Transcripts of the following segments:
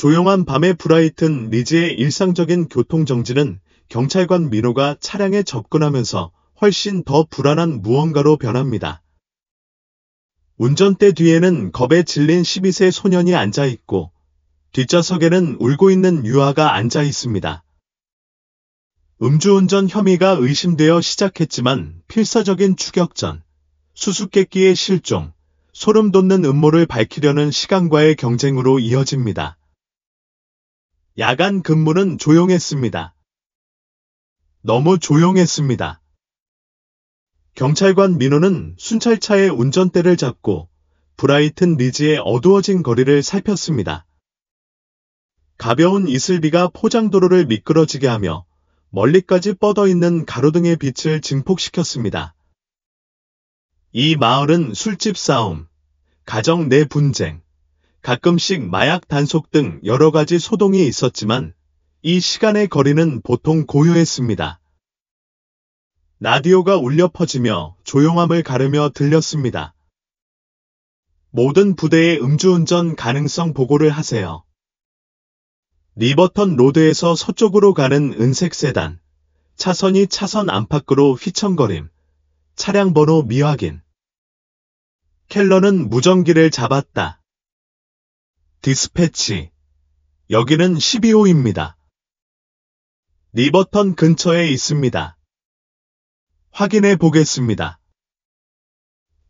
조용한 밤의 브라이튼 리즈의 일상적인 교통정지는 경찰관 민호가 차량에 접근하면서 훨씬 더 불안한 무언가로 변합니다. 운전대 뒤에는 겁에 질린 12세 소년이 앉아있고 뒷좌석에는 울고 있는 유아가 앉아 있습니다. 음주운전 혐의가 의심되어 시작했지만 필사적인 추격전, 수수께끼의 실종, 소름 돋는 음모를 밝히려는 시간과의 경쟁으로 이어집니다. 야간 근무는 조용했습니다. 너무 조용했습니다. 경찰관 민호는 순찰차의 운전대를 잡고 브라이튼 리즈의 어두워진 거리를 살폈습니다. 가벼운 이슬비가 포장도로를 미끄러지게 하며 멀리까지 뻗어있는 가로등의 빛을 증폭시켰습니다. 이 마을은 술집 싸움, 가정 내 분쟁, 가끔씩 마약 단속 등 여러 가지 소동이 있었지만 이 시간의 거리는 보통 고요했습니다. 라디오가 울려 퍼지며 조용함을 가르며 들렸습니다. 모든 부대의 음주운전 가능성 보고를 하세요. 리버턴 로드에서 서쪽으로 가는 은색 세단, 차선이 차선 안팎으로 휘청거림, 차량 번호 미확인. 켈러는 무전기를 잡았다. 디스패치. 여기는 12호입니다. 리버턴 근처에 있습니다. 확인해 보겠습니다.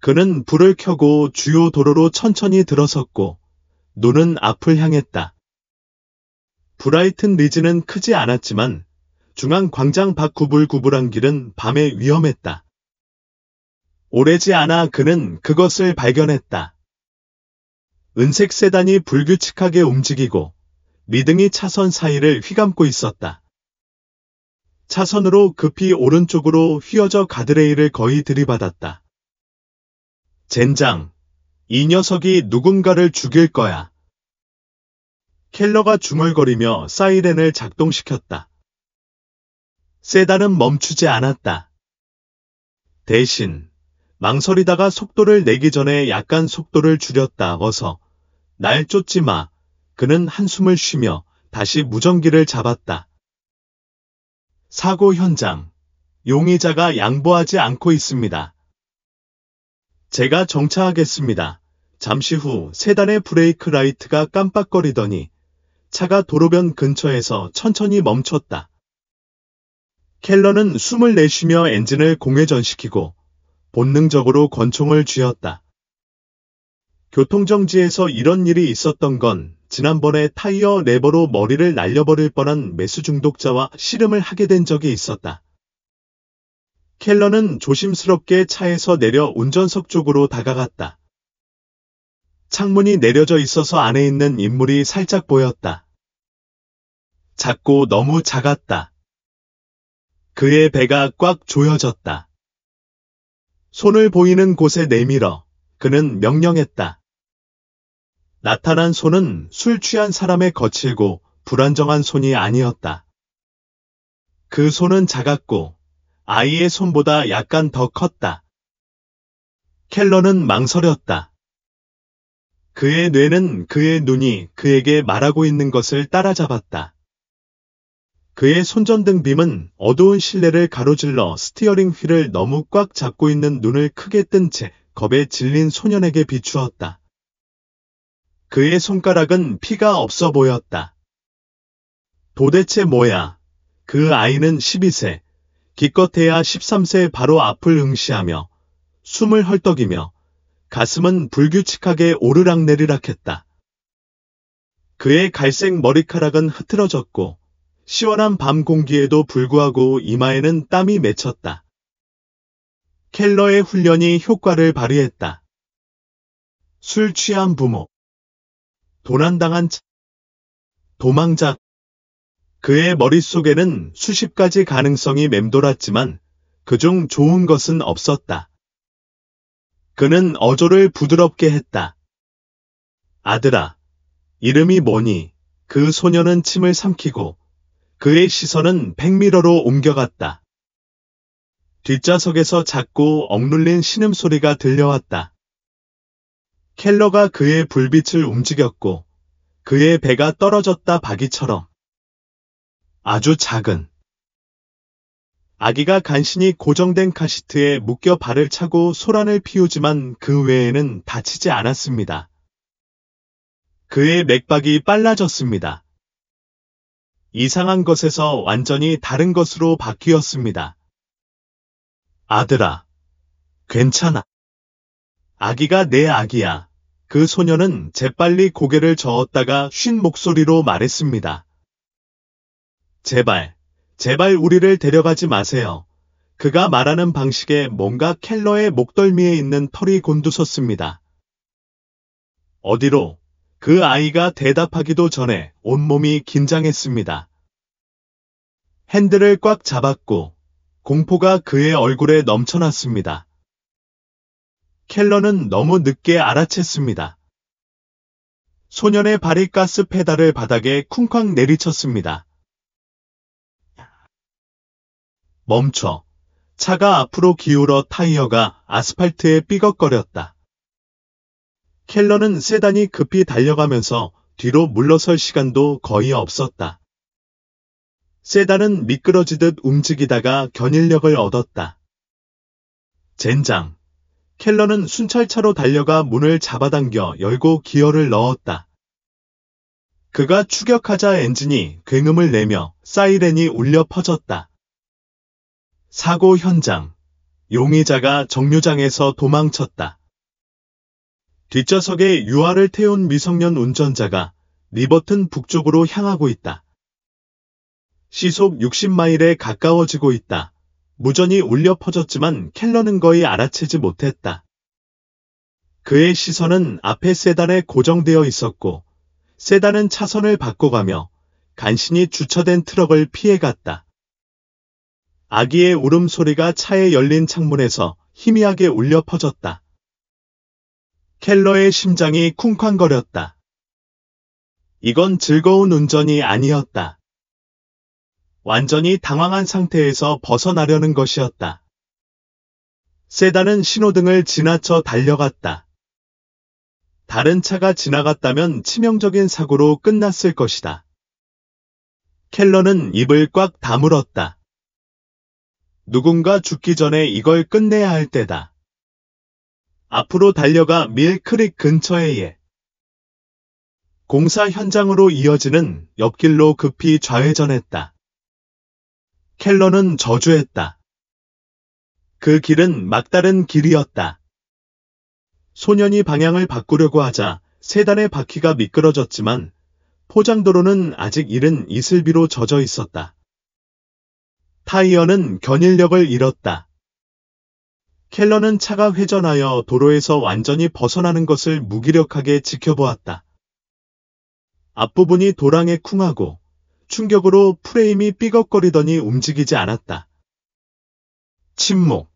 그는 불을 켜고 주요 도로로 천천히 들어섰고 눈은 앞을 향했다. 브라이튼 리즈는 크지 않았지만 중앙 광장 밖 구불구불한 길은 밤에 위험했다. 오래지 않아 그는 그것을 발견했다. 은색 세단이 불규칙하게 움직이고 미등이 차선 사이를 휘감고 있었다. 차선으로 급히 오른쪽으로 휘어져 가드레일을 거의 들이받았다. 젠장, 이 녀석이 누군가를 죽일 거야. 켈러가 중얼거리며 사이렌을 작동시켰다. 세단은 멈추지 않았다. 대신 망설이다가 속도를 내기 전에 약간 속도를 줄였다. 어서 날 쫓지 마. 그는 한숨을 쉬며 다시 무전기를 잡았다. 사고 현장. 용의자가 양보하지 않고 있습니다. 제가 정차하겠습니다. 잠시 후 세단의 브레이크 라이트가 깜빡거리더니 차가 도로변 근처에서 천천히 멈췄다. 켈러는 숨을 내쉬며 엔진을 공회전시키고 본능적으로 권총을 쥐었다. 교통정지에서 이런 일이 있었던 건 지난번에 타이어 레버로 머리를 날려버릴 뻔한 매수 중독자와 씨름을 하게 된 적이 있었다. 켈러는 조심스럽게 차에서 내려 운전석 쪽으로 다가갔다. 창문이 내려져 있어서 안에 있는 인물이 살짝 보였다. 작고 너무 작았다. 그의 배가 꽉 조여졌다. 손을 보이는 곳에 내밀어 그는 명령했다. 나타난 손은 술 취한 사람의 거칠고 불안정한 손이 아니었다. 그 손은 작았고 아이의 손보다 약간 더 컸다. 켈러는 망설였다. 그의 뇌는 그의 눈이 그에게 말하고 있는 것을 따라잡았다. 그의 손전등 빔은 어두운 실내를 가로질러 스티어링 휠을 너무 꽉 잡고 있는 눈을 크게 뜬 채 겁에 질린 소년에게 비추었다. 그의 손가락은 피가 없어 보였다. 도대체 뭐야? 그 아이는 12세, 기껏해야 13세 바로 앞을 응시하며 숨을 헐떡이며 가슴은 불규칙하게 오르락내리락했다. 그의 갈색 머리카락은 흐트러졌고 시원한 밤 공기에도 불구하고 이마에는 땀이 맺혔다. 켈러의 훈련이 효과를 발휘했다. 술 취한 부모, 도난당한 도망자. 그의 머릿속에는 수십 가지 가능성이 맴돌았지만 그중 좋은 것은 없었다. 그는 어조를 부드럽게 했다. 아들아, 이름이 뭐니? 그 소녀는 침을 삼키고 그의 시선은 백미러로 옮겨갔다. 뒷좌석에서 작고 억눌린 신음소리가 들려왔다. 켈러가 그의 불빛을 움직였고 그의 배가 떨어졌다 바위처럼. 아주 작은 아기가 간신히 고정된 카시트에 묶여 발을 차고 소란을 피우지만 그 외에는 다치지 않았습니다. 그의 맥박이 빨라졌습니다. 이상한 것에서 완전히 다른 것으로 바뀌었습니다. 아들아, 괜찮아. 아기가 내 아기야. 그 소녀는 재빨리 고개를 저었다가 쉰 목소리로 말했습니다. 제발, 제발 우리를 데려가지 마세요. 그가 말하는 방식에 뭔가 켈러의 목덜미에 있는 털이 곤두섰습니다. 어디로? 그 아이가 대답하기도 전에 온몸이 긴장했습니다. 핸들을 꽉 잡았고 공포가 그의 얼굴에 넘쳐났습니다. 켈러는 너무 늦게 알아챘습니다. 소년의 발이 가스 페달을 바닥에 쿵쾅 내리쳤습니다. 멈춰. 차가 앞으로 기울어 타이어가 아스팔트에 삐걱거렸다. 켈러는 세단이 급히 달려가면서 뒤로 물러설 시간도 거의 없었다. 세단은 미끄러지듯 움직이다가 견인력을 얻었다. 젠장. 켈러는 순찰차로 달려가 문을 잡아당겨 열고 기어를 넣었다. 그가 추격하자 엔진이 굉음을 내며 사이렌이 울려 퍼졌다. 사고 현장. 용의자가 정류장에서 도망쳤다. 뒷좌석에 유아를 태운 미성년 운전자가 리버튼 북쪽으로 향하고 있다. 시속 60마일에 가까워지고 있다. 무전이 울려 퍼졌지만 켈러는 거의 알아채지 못했다. 그의 시선은 앞에 세단에 고정되어 있었고 세단은 차선을 바꿔가며 간신히 주차된 트럭을 피해갔다. 아기의 울음소리가 차의 열린 창문에서 희미하게 울려 퍼졌다. 켈러의 심장이 쿵쾅거렸다. 이건 즐거운 운전이 아니었다. 완전히 당황한 상태에서 벗어나려는 것이었다. 세단은 신호등을 지나쳐 달려갔다. 다른 차가 지나갔다면 치명적인 사고로 끝났을 것이다. 켈러는 입을 꽉 다물었다. 누군가 죽기 전에 이걸 끝내야 할 때다. 앞으로 달려가 밀크릭 근처에 공사 현장으로 이어지는 옆길로 급히 좌회전했다. 켈러는 저주했다. 그 길은 막다른 길이었다. 소년이 방향을 바꾸려고 하자 세단의 바퀴가 미끄러졌지만 포장도로는 아직 이른 이슬비로 젖어 있었다. 타이어는 견인력을 잃었다. 켈러는 차가 회전하여 도로에서 완전히 벗어나는 것을 무기력하게 지켜보았다. 앞부분이 도랑에 쿵하고 충격으로 프레임이 삐걱거리더니 움직이지 않았다. 침묵.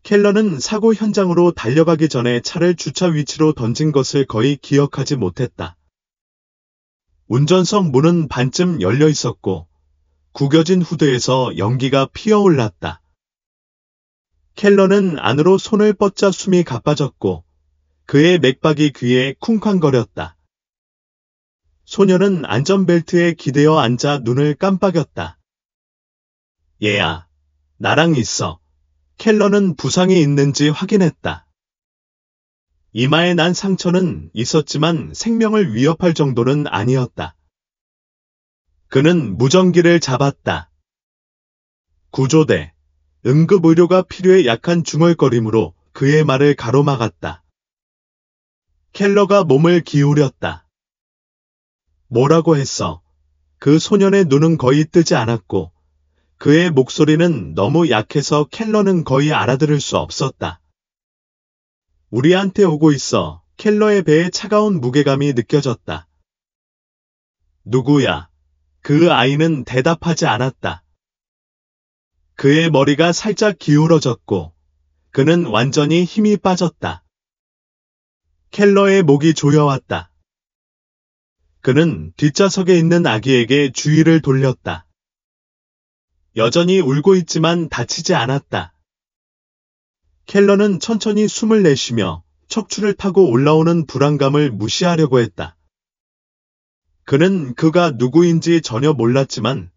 켈러는 사고 현장으로 달려가기 전에 차를 주차 위치로 던진 것을 거의 기억하지 못했다. 운전석 문은 반쯤 열려 있었고 구겨진 후드에서 연기가 피어올랐다. 켈러는 안으로 손을 뻗자 숨이 가빠졌고 그의 맥박이 귀에 쿵쾅거렸다. 소녀는 안전벨트에 기대어 앉아 눈을 깜빡였다. 얘야, 나랑 있어. 켈러는 부상이 있는지 확인했다. 이마에 난 상처는 있었지만 생명을 위협할 정도는 아니었다. 그는 무전기를 잡았다. 구조대. 응급의료가 필요해 약한 중얼거림으로 그의 말을 가로막았다. 켈러가 몸을 기울였다. 뭐라고 했어? 그 소년의 눈은 거의 뜨지 않았고 그의 목소리는 너무 약해서 켈러는 거의 알아들을 수 없었다. 우리한테 오고 있어. 켈러의 배에 차가운 무게감이 느껴졌다. 누구야? 그 아이는 대답하지 않았다. 그의 머리가 살짝 기울어졌고 그는 완전히 힘이 빠졌다. 켈러의 목이 조여왔다. 그는 뒷좌석에 있는 아기에게 주의를 돌렸다. 여전히 울고 있지만 다치지 않았다. 켈러는 천천히 숨을 내쉬며 척추를 타고 올라오는 불안감을 무시하려고 했다. 그는 그가 누구인지 전혀 몰랐지만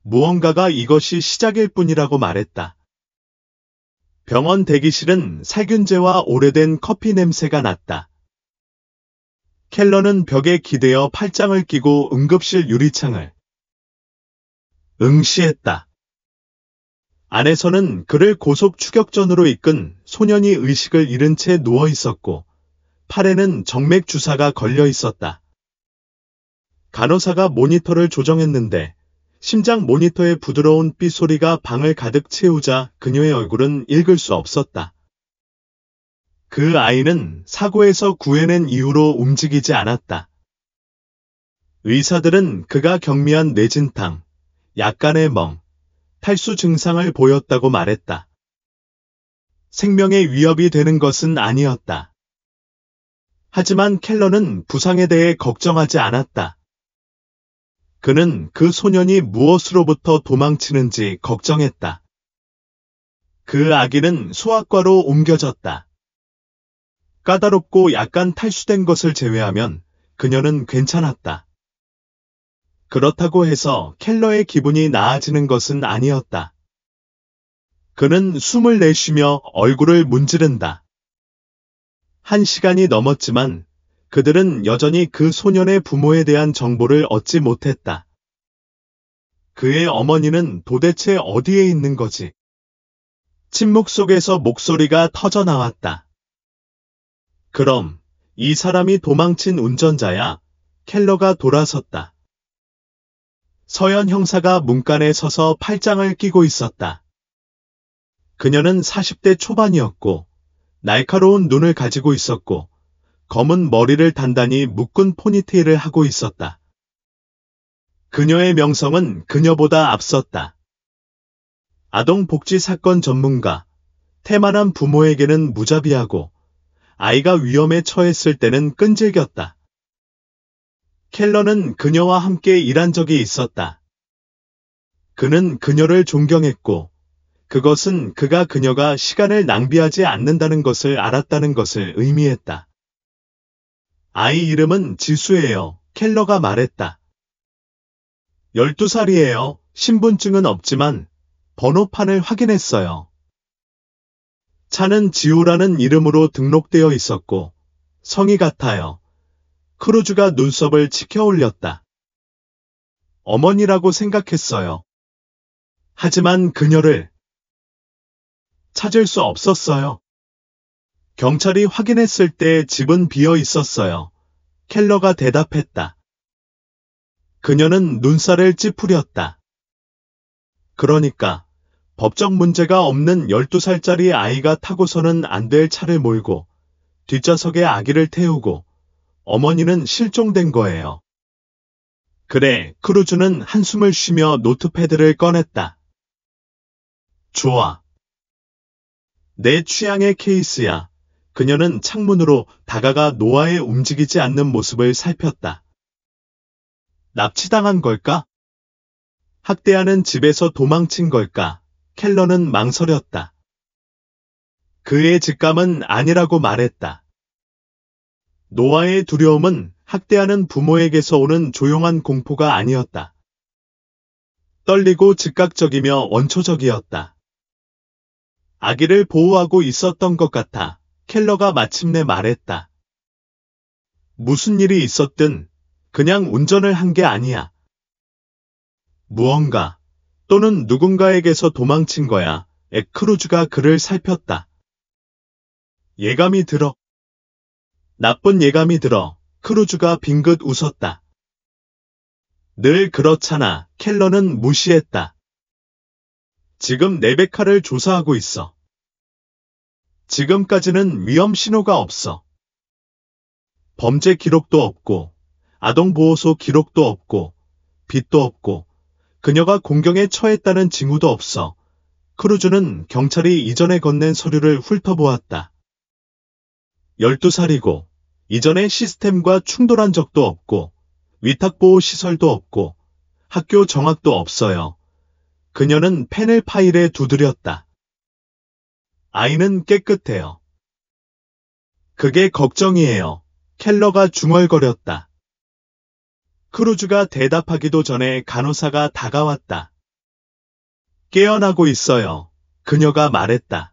무언가가 이것이 시작일 뿐이라고 말했다. 병원 대기실은 살균제와 오래된 커피 냄새가 났다. 켈러는 벽에 기대어 팔짱을 끼고 응급실 유리창을 응시했다. 안에서는 그를 고속 추격전으로 이끈 소년이 의식을 잃은 채 누워 있었고 팔에는 정맥 주사가 걸려 있었다. 간호사가 모니터를 조정했는데 심장 모니터의 부드러운 삐소리가 방을 가득 채우자 그녀의 얼굴은 읽을 수 없었다. 그 아이는 사고에서 구해낸 이후로 움직이지 않았다. 의사들은 그가 경미한 뇌진탕, 약간의 멍, 탈수 증상을 보였다고 말했다. 생명에 위협이 되는 것은 아니었다. 하지만 켈러는 부상에 대해 걱정하지 않았다. 그는 그 소년이 무엇으로부터 도망치는지 걱정했다. 그 아기는 소아과로 옮겨졌다. 까다롭고 약간 탈수된 것을 제외하면 그녀는 괜찮았다. 그렇다고 해서 켈러의 기분이 나아지는 것은 아니었다. 그는 숨을 내쉬며 얼굴을 문지른다. 1시간이 넘었지만 그들은 여전히 그 소년의 부모에 대한 정보를 얻지 못했다. 그의 어머니는 도대체 어디에 있는 거지? 침묵 속에서 목소리가 터져 나왔다. 그럼 이 사람이 도망친 운전자야. 켈러가 돌아섰다. 서연 형사가 문간에 서서 팔짱을 끼고 있었다. 그녀는 40대 초반이었고 날카로운 눈을 가지고 있었고 검은 머리를 단단히 묶은 포니테일을 하고 있었다. 그녀의 명성은 그녀보다 앞섰다. 아동복지 사건 전문가, 태만한 부모에게는 무자비하고 아이가 위험에 처했을 때는 끈질겼다. 켈러는 그녀와 함께 일한 적이 있었다. 그는 그녀를 존경했고 그것은 그녀가 시간을 낭비하지 않는다는 것을 알았다는 것을 의미했다. 아이 이름은 지수예요. 켈러가 말했다. 12살이에요. 신분증은 없지만 번호판을 확인했어요. 차는 지호라는 이름으로 등록되어 있었고 성이 같아요. 크루즈가 눈썹을 치켜 올렸다. 어머니라고 생각했어요. 하지만 그녀를 찾을 수 없었어요. 경찰이 확인했을 때 집은 비어 있었어요. 켈러가 대답했다. 그녀는 눈살을 찌푸렸다. 그러니까 법적 문제가 없는 12살짜리 아이가 타고서는 안 될 차를 몰고 뒷좌석에 아기를 태우고 어머니는 실종된 거예요. 그래, 크루즈는 한숨을 쉬며 노트패드를 꺼냈다. 좋아. 내 취향의 케이스야. 그녀는 창문으로 다가가 노아의 움직이지 않는 모습을 살폈다. 납치당한 걸까? 학대하는 집에서 도망친 걸까? 켈러는 망설였다. 그의 직감은 아니라고 말했다. 노아의 두려움은 학대하는 부모에게서 오는 조용한 공포가 아니었다. 떨리고 즉각적이며 원초적이었다. 아기를 보호하고 있었던 것 같아. 켈러가 마침내 말했다. 무슨 일이 있었든 그냥 운전을 한 게 아니야. 무언가 또는 누군가에게서 도망친 거야. 크루즈가 그를 살폈다. 예감이 들어. 나쁜 예감이 들어. 크루즈가 빙긋 웃었다. 늘 그렇잖아. 켈러는 무시했다. 지금 레베카를 조사하고 있어. 지금까지는 위험 신호가 없어. 범죄 기록도 없고, 아동보호소 기록도 없고, 빚도 없고, 그녀가 공경에 처했다는 징후도 없어. 크루즈는 경찰이 이전에 건넨 서류를 훑어보았다. 12살이고, 이전에 시스템과 충돌한 적도 없고, 위탁보호 시설도 없고, 학교 정학도 없어요. 그녀는 펜을 파일에 두드렸다. 아이는 깨끗해요. 그게 걱정이에요. 켈러가 중얼거렸다. 크루즈가 대답하기도 전에 간호사가 다가왔다. 깨어나고 있어요. 그녀가 말했다.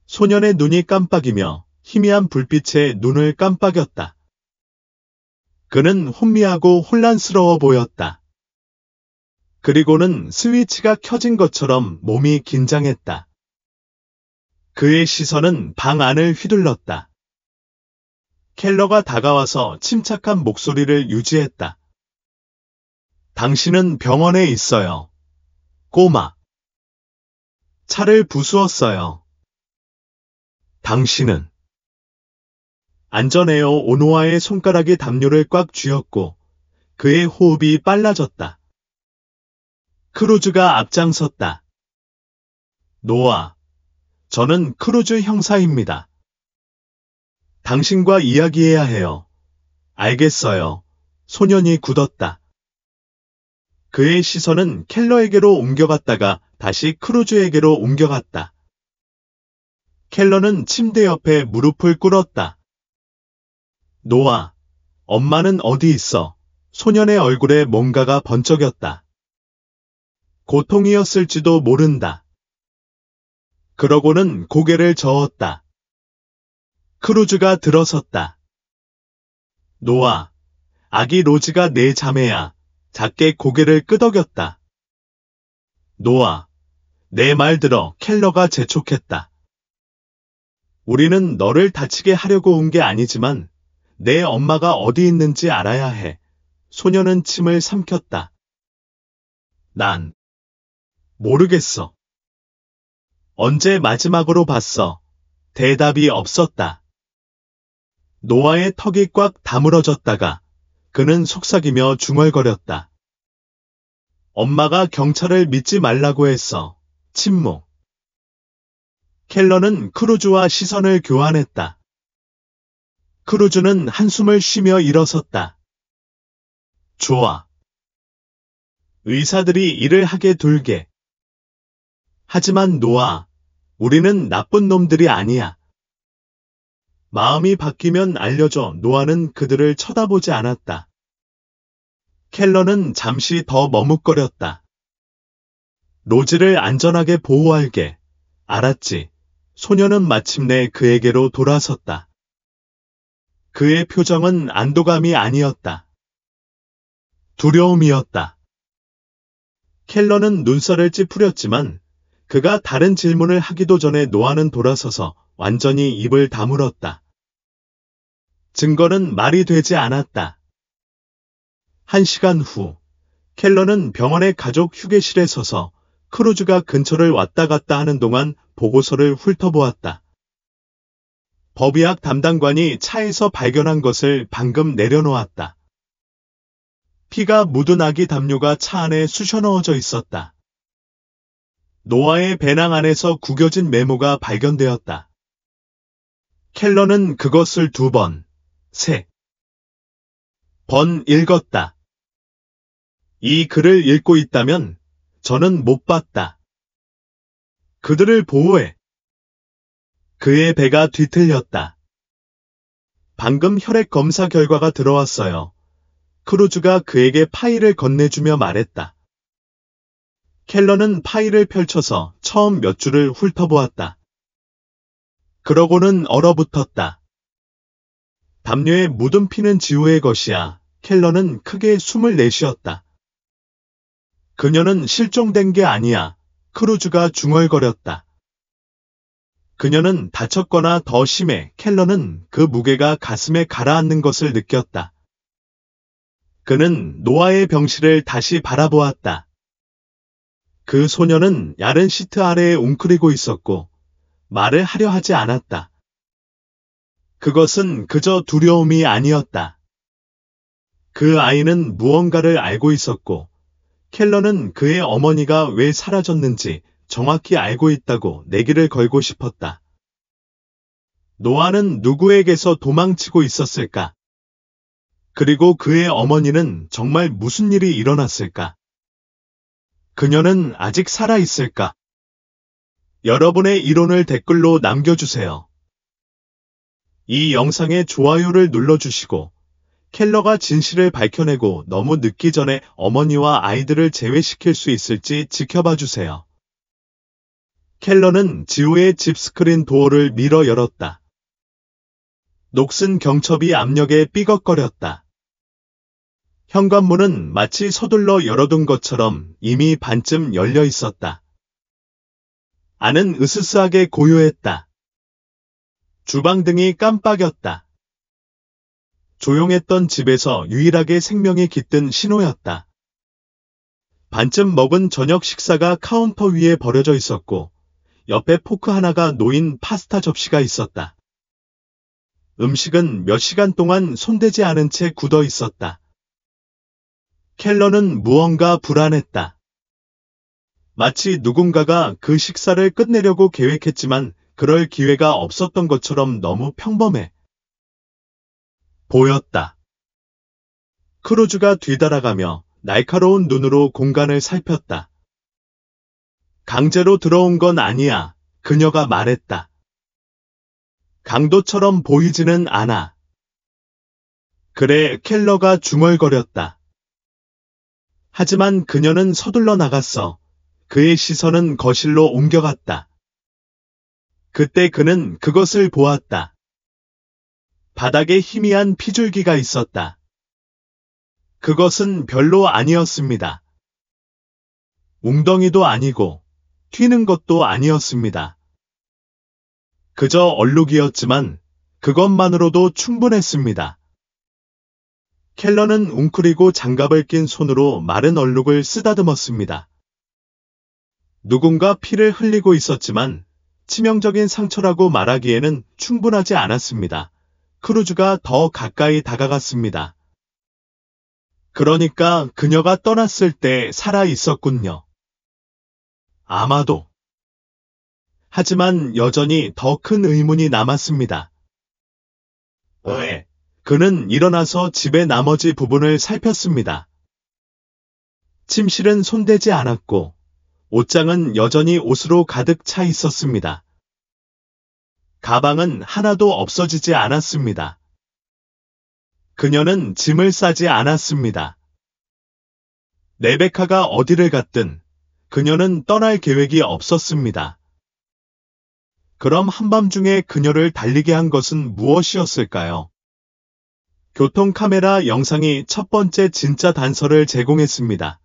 소년의 눈이 깜빡이며 희미한 불빛에 눈을 깜빡였다. 그는 혼미하고 혼란스러워 보였다. 그리고는 스위치가 켜진 것처럼 몸이 긴장했다. 그의 시선은 방 안을 휘둘렀다. 켈러가 다가와서 침착한 목소리를 유지했다. 당신은 병원에 있어요. 꼬마. 차를 부수었어요. 당신은 안전해요. 오노아의 손가락이 담요를 꽉 쥐었고 그의 호흡이 빨라졌다. 크루즈가 앞장섰다. 노아, 저는 크루즈 형사입니다. 당신과 이야기해야 해요. 알겠어요. 소년이 굳었다. 그의 시선은 켈러에게로 옮겨갔다가 다시 크루즈에게로 옮겨갔다. 켈러는 침대 옆에 무릎을 꿇었다. 노아, 엄마는 어디 있어? 소년의 얼굴에 뭔가가 번쩍였다. 고통이었을지도 모른다. 그러고는 고개를 저었다. 크루즈가 들어섰다. 노아, 아기 로지가 내 자매야. 작게 고개를 끄덕였다. 노아, 내 말 들어. 켈러가 재촉했다. 우리는 너를 다치게 하려고 온 게 아니지만 내 엄마가 어디 있는지 알아야 해. 소년은 침을 삼켰다. 난 모르겠어. 언제 마지막으로 봤어? 대답이 없었다. 노아의 턱이 꽉 다물어졌다가 그는 속삭이며 중얼거렸다. 엄마가 경찰을 믿지 말라고 했어. 침묵. 켈러는 크루즈와 시선을 교환했다. 크루즈는 한숨을 쉬며 일어섰다. 좋아. 의사들이 일을 하게 둘게. 하지만 노아, 우리는 나쁜 놈들이 아니야. 마음이 바뀌면 알려줘. 노아는 그들을 쳐다보지 않았다. 켈러는 잠시 더 머뭇거렸다. 로지를 안전하게 보호할게. 알았지. 소년은 마침내 그에게로 돌아섰다. 그의 표정은 안도감이 아니었다. 두려움이었다. 켈러는 눈살을 찌푸렸지만 그가 다른 질문을 하기도 전에 노아는 돌아서서 완전히 입을 다물었다. 증거는 말이 되지 않았다. 1시간 후, 켈러는 병원의 가족 휴게실에 서서 크루즈가 근처를 왔다 갔다 하는 동안 보고서를 훑어보았다. 법의학 담당관이 차에서 발견한 것을 방금 내려놓았다. 피가 묻은 아기 담요가 차 안에 쑤셔 넣어져 있었다. 노아의 배낭 안에서 구겨진 메모가 발견되었다. 켈러는 그것을 2번, 3번 읽었다. 이 글을 읽고 있다면 저는 못 봤다. 그들을 보호해. 그의 배가 뒤틀렸다. 방금 혈액 검사 결과가 들어왔어요. 크루즈가 그에게 파일을 건네주며 말했다. 켈러는 파일을 펼쳐서 처음 몇 줄을 훑어보았다. 그러고는 얼어붙었다. 담요에 묻은 피는 지호의 것이야. 켈러는 크게 숨을 내쉬었다. 그녀는 실종된 게 아니야. 크루즈가 중얼거렸다. 그녀는 다쳤거나 더 심해. 켈러는 그 무게가 가슴에 가라앉는 것을 느꼈다. 그는 노아의 병실을 다시 바라보았다. 그 소녀는 야른 시트 아래에 웅크리고 있었고 말을 하려 하지 않았다. 그것은 그저 두려움이 아니었다. 그 아이는 무언가를 알고 있었고 켈러는 그의 어머니가 왜 사라졌는지 정확히 알고 있다고 내기를 걸고 싶었다. 노아는 누구에게서 도망치고 있었을까? 그리고 그의 어머니는 정말 무슨 일이 일어났을까? 그녀는 아직 살아있을까? 여러분의 이론을 댓글로 남겨주세요. 이 영상에 좋아요를 눌러주시고 켈러가 진실을 밝혀내고 너무 늦기 전에 어머니와 아이들을 제외시킬 수 있을지 지켜봐 주세요. 켈러는 지호의 집 스크린 도어를 밀어 열었다. 녹슨 경첩이 압력에 삐걱거렸다. 현관문은 마치 서둘러 열어둔 것처럼 이미 반쯤 열려 있었다. 안은 으스스하게 고요했다. 주방등이 깜빡였다. 조용했던 집에서 유일하게 생명이 깃든 신호였다. 반쯤 먹은 저녁 식사가 카운터 위에 버려져 있었고 옆에 포크 하나가 놓인 파스타 접시가 있었다. 음식은 몇 시간 동안 손대지 않은 채 굳어 있었다. 켈러는 무언가 불안했다. 마치 누군가가 그 식사를 끝내려고 계획했지만 그럴 기회가 없었던 것처럼 너무 평범해 보였다. 크루즈가 뒤따라가며 날카로운 눈으로 공간을 살폈다. 강제로 들어온 건 아니야, 그녀가 말했다. 강도처럼 보이지는 않아. 그래, 켈러가 중얼거렸다. 하지만 그녀는 서둘러 나갔어. 그의 시선은 거실로 옮겨갔다. 그때 그는 그것을 보았다. 바닥에 희미한 피줄기가 있었다. 그것은 별로 아니었습니다. 웅덩이도 아니고 튀는 것도 아니었습니다. 그저 얼룩이었지만 그것만으로도 충분했습니다. 켈러는 웅크리고 장갑을 낀 손으로 마른 얼룩을 쓰다듬었습니다. 누군가 피를 흘리고 있었지만 치명적인 상처라고 말하기에는 충분하지 않았습니다. 크루즈가 더 가까이 다가갔습니다. 그러니까 그녀가 떠났을 때 살아 있었군요. 아마도. 하지만 여전히 더 큰 의문이 남았습니다. 왜? 그는 일어나서 집의 나머지 부분을 살폈습니다. 침실은 손대지 않았고 옷장은 여전히 옷으로 가득 차 있었습니다. 가방은 하나도 없어지지 않았습니다. 그녀는 짐을 싸지 않았습니다. 레베카가 어디를 갔든 그녀는 떠날 계획이 없었습니다. 그럼 한밤중에 그녀를 달리게 한 것은 무엇이었을까요? 교통카메라 영상이 첫 번째 진짜 단서를 제공했습니다.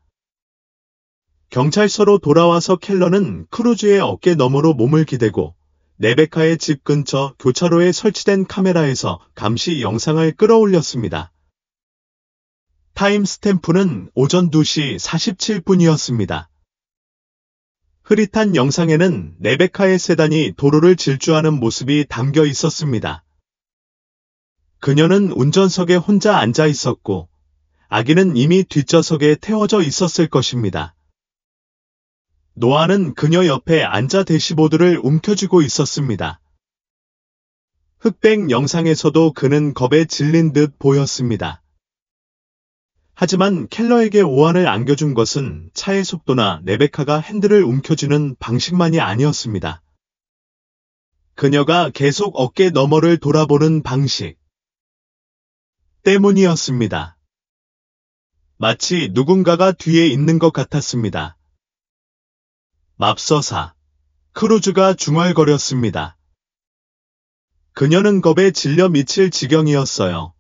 경찰서로 돌아와서 켈러는 크루즈의 어깨 너머로 몸을 기대고 레베카의 집 근처 교차로에 설치된 카메라에서 감시 영상을 끌어올렸습니다. 타임스탬프는 오전 2시 47분이었습니다. 흐릿한 영상에는 레베카의 세단이 도로를 질주하는 모습이 담겨 있었습니다. 그녀는 운전석에 혼자 앉아 있었고 아기는 이미 뒷좌석에 태워져 있었을 것입니다. 노아는 그녀 옆에 앉아 대시보드를 움켜쥐고 있었습니다. 흑백 영상에서도 그는 겁에 질린 듯 보였습니다. 하지만 켈러에게 오한을 안겨준 것은 차의 속도나 레베카가 핸들을 움켜쥐는 방식만이 아니었습니다. 그녀가 계속 어깨 너머를 돌아보는 방식 때문이었습니다. 마치 누군가가 뒤에 있는 것 같았습니다. 맙서사. 크루즈가 중얼거렸습니다. 그녀는 겁에 질려 미칠 지경이었어요.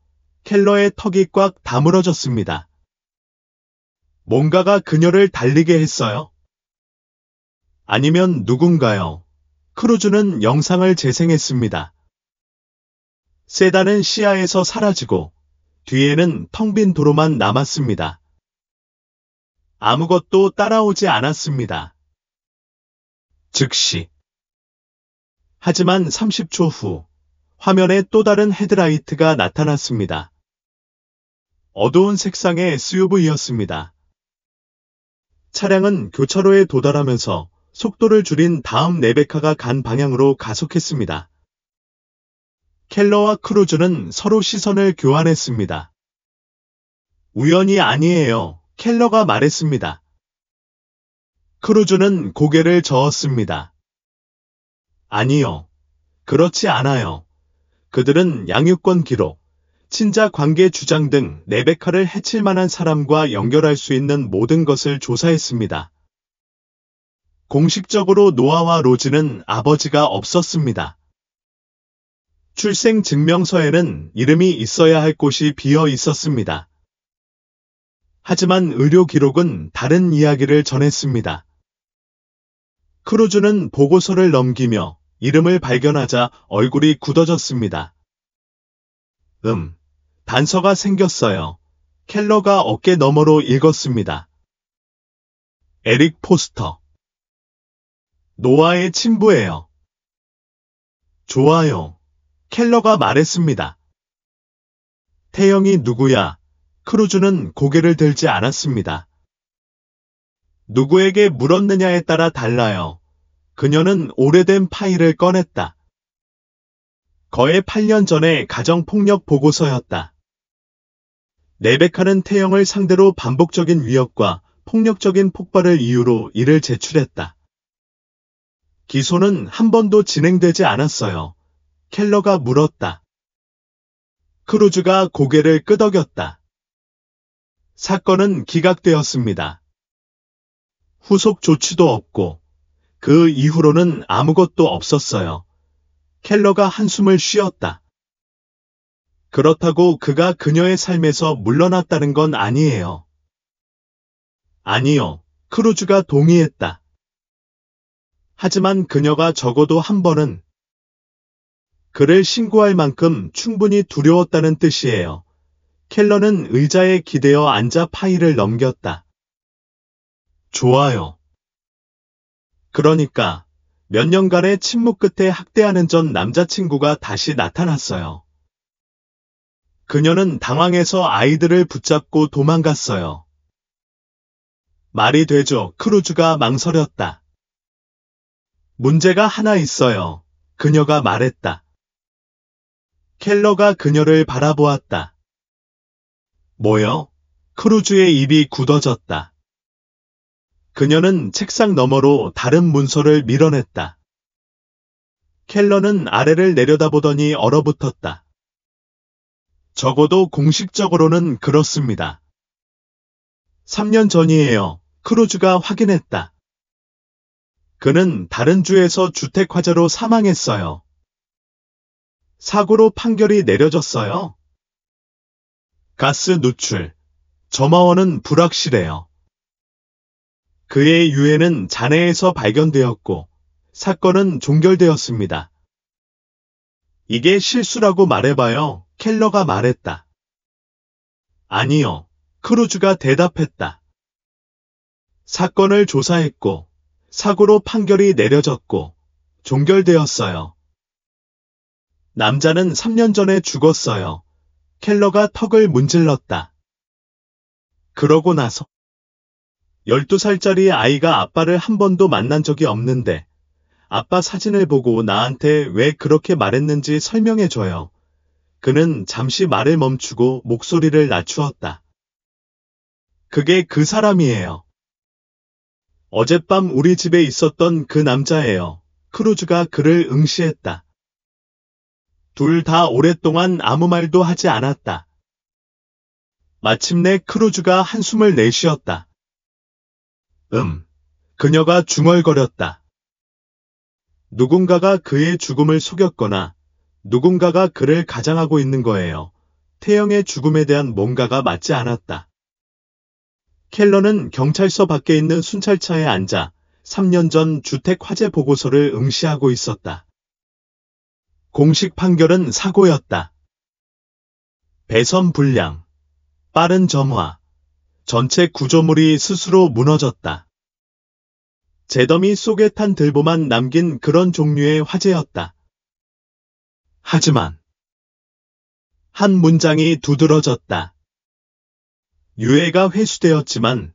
켈러의 턱이 꽉 다물어졌습니다. 뭔가가 그녀를 달리게 했어요? 아니면 누군가요? 크루즈는 영상을 재생했습니다. 세단은 시야에서 사라지고 뒤에는 텅 빈 도로만 남았습니다. 아무것도 따라오지 않았습니다. 즉시. 하지만 30초 후 화면에 또 다른 헤드라이트가 나타났습니다. 어두운 색상의 SUV였습니다. 차량은 교차로에 도달하면서 속도를 줄인 다음 레베카가 간 방향으로 가속했습니다. 켈러와 크루즈는 서로 시선을 교환했습니다. 우연이 아니에요. 켈러가 말했습니다. 크루즈는 고개를 저었습니다. 아니요. 그렇지 않아요. 그들은 양육권 기록, 친자 관계 주장 등 레베카를 해칠 만한 사람과 연결할 수 있는 모든 것을 조사했습니다. 공식적으로 노아와 로즈는 아버지가 없었습니다. 출생 증명서에는 이름이 있어야 할 곳이 비어 있었습니다. 하지만 의료 기록은 다른 이야기를 전했습니다. 크루즈는 보고서를 넘기며 이름을 발견하자 얼굴이 굳어졌습니다. 단서가 생겼어요. 켈러가 어깨 너머로 읽었습니다. 에릭 포스터. 노아의 친부예요. 좋아요. 켈러가 말했습니다. 태영이 누구야? 크루즈는 고개를 들지 않았습니다. 누구에게 물었느냐에 따라 달라요. 그녀는 오래된 파일을 꺼냈다. 거의 8년 전의 가정폭력 보고서였다. 레베카는 태영을 상대로 반복적인 위협과 폭력적인 폭발을 이유로 이를 제출했다. 기소는 한 번도 진행되지 않았어요. 켈러가 물었다. 크루즈가 고개를 끄덕였다. 사건은 기각되었습니다. 후속 조치도 없고 그 이후로는 아무것도 없었어요. 켈러가 한숨을 쉬었다. 그렇다고 그가 그녀의 삶에서 물러났다는 건 아니에요. 아니요, 크루즈가 동의했다. 하지만 그녀가 적어도 한 번은 그를 신고할 만큼 충분히 두려웠다는 뜻이에요. 켈러는 의자에 기대어 앉아 파일을 넘겼다. 좋아요. 그러니까 몇 년간의 침묵 끝에 학대하는 전 남자친구가 다시 나타났어요. 그녀는 당황해서 아이들을 붙잡고 도망갔어요. 말이 되죠. 크루즈가 망설였다. 문제가 하나 있어요. 그녀가 말했다. 켈러가 그녀를 바라보았다. 뭐요? 크루즈의 입이 굳어졌다. 그녀는 책상 너머로 다른 문서를 밀어냈다. 켈러는 아래를 내려다보더니 얼어붙었다. 적어도 공식적으로는 그렇습니다. 3년 전이에요. 크루즈가 확인했다. 그는 다른 주에서 주택화재로 사망했어요. 사고로 판결이 내려졌어요. 가스 누출. 점화원은 불확실해요. 그의 유해는 잔해에서 발견되었고 사건은 종결되었습니다. 이게 실수라고 말해봐요. 켈러가 말했다. 아니요. 크루즈가 대답했다. 사건을 조사했고 사고로 판결이 내려졌고 종결되었어요. 남자는 3년 전에 죽었어요. 켈러가 턱을 문질렀다. 그러고 나서 12살짜리 아이가 아빠를 한 번도 만난 적이 없는데 아빠 사진을 보고 나한테 왜 그렇게 말했는지 설명해줘요. 그는 잠시 말을 멈추고 목소리를 낮추었다. 그게 그 사람이에요. 어젯밤 우리 집에 있었던 그 남자예요. 크루즈가 그를 응시했다. 둘 다 오랫동안 아무 말도 하지 않았다. 마침내 크루즈가 한숨을 내쉬었다. 그녀가 중얼거렸다. 누군가가 그의 죽음을 속였거나 누군가가 그를 가장하고 있는 거예요. 태영의 죽음에 대한 뭔가가 맞지 않았다. 켈러는 경찰서 밖에 있는 순찰차에 앉아 3년 전 주택 화재 보고서를 응시하고 있었다. 공식 판결은 사고였다. 배선 불량, 빠른 점화, 전체 구조물이 스스로 무너졌다. 재더미 속에 탄 들보만 남긴 그런 종류의 화재였다. 하지만 한 문장이 두드러졌다. 유해가 회수되었지만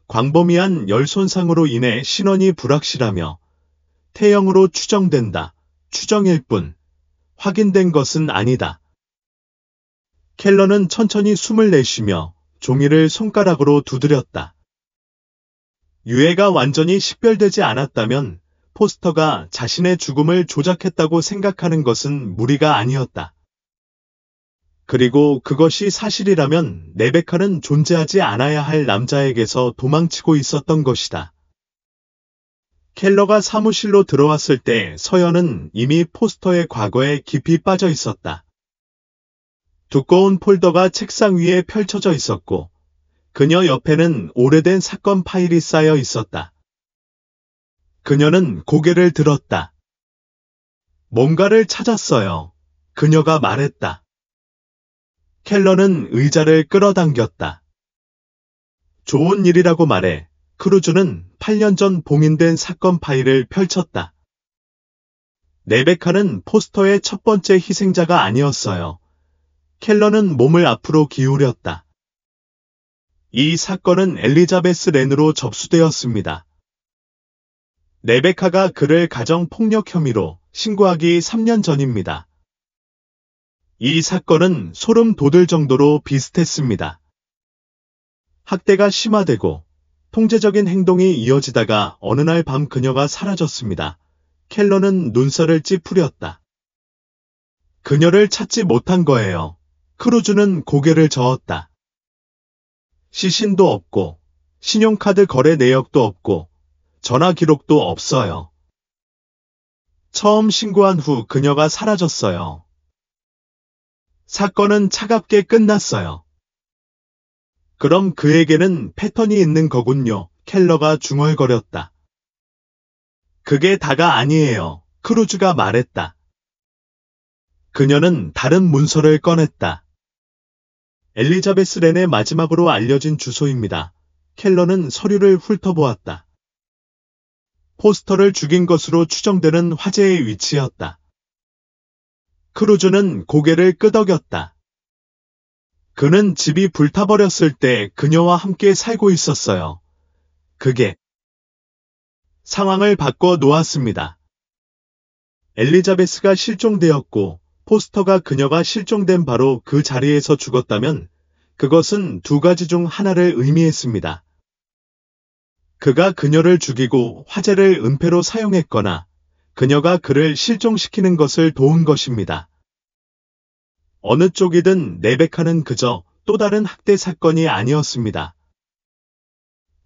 광범위한 열 손상으로 인해 신원이 불확실하며 태영으로 추정된다. 추정일 뿐 확인된 것은 아니다. 켈러는 천천히 숨을 내쉬며 종이를 손가락으로 두드렸다. 유해가 완전히 식별되지 않았다면 포스터가 자신의 죽음을 조작했다고 생각하는 것은 무리가 아니었다. 그리고 그것이 사실이라면 레베카는 존재하지 않아야 할 남자에게서 도망치고 있었던 것이다. 켈러가 사무실로 들어왔을 때 서연은 이미 포스터의 과거에 깊이 빠져 있었다. 두꺼운 폴더가 책상 위에 펼쳐져 있었고 그녀 옆에는 오래된 사건 파일이 쌓여 있었다. 그녀는 고개를 들었다. 뭔가를 찾았어요. 그녀가 말했다. 켈러는 의자를 끌어당겼다. 좋은 일이라고 말해. 크루즈는 8년 전 봉인된 사건 파일을 펼쳤다. 레베카는 포스터의 첫 번째 희생자가 아니었어요. 켈러는 몸을 앞으로 기울였다. 이 사건은 엘리자베스 렌으로 접수되었습니다. 레베카가 그를 가정폭력 혐의로 신고하기 3년 전입니다. 이 사건은 소름 돋을 정도로 비슷했습니다. 학대가 심화되고 통제적인 행동이 이어지다가 어느 날 밤 그녀가 사라졌습니다. 켈러는 눈살을 찌푸렸다. 그녀를 찾지 못한 거예요. 크루즈는 고개를 저었다. 시신도 없고 신용카드 거래 내역도 없고 전화 기록도 없어요. 처음 신고한 후 그녀가 사라졌어요. 사건은 차갑게 끝났어요. 그럼 그에게는 패턴이 있는 거군요. 켈러가 중얼거렸다. 그게 다가 아니에요. 크루즈가 말했다. 그녀는 다른 문서를 꺼냈다. 엘리자베스 렌의 마지막으로 알려진 주소입니다. 켈러는 서류를 훑어보았다. 포스터를 죽인 것으로 추정되는 화재의 위치였다. 크루즈는 고개를 끄덕였다. 그는 집이 불타버렸을 때 그녀와 함께 살고 있었어요. 그게 상황을 바꿔 놓았습니다. 엘리자베스가 실종되었고 포스터가 그녀가 실종된 바로 그 자리에서 죽었다면 그것은 두 가지 중 하나를 의미했습니다. 그가 그녀를 죽이고 화재를 은폐로 사용했거나 그녀가 그를 실종시키는 것을 도운 것입니다. 어느 쪽이든 레베카는 그저 또 다른 학대 사건이 아니었습니다.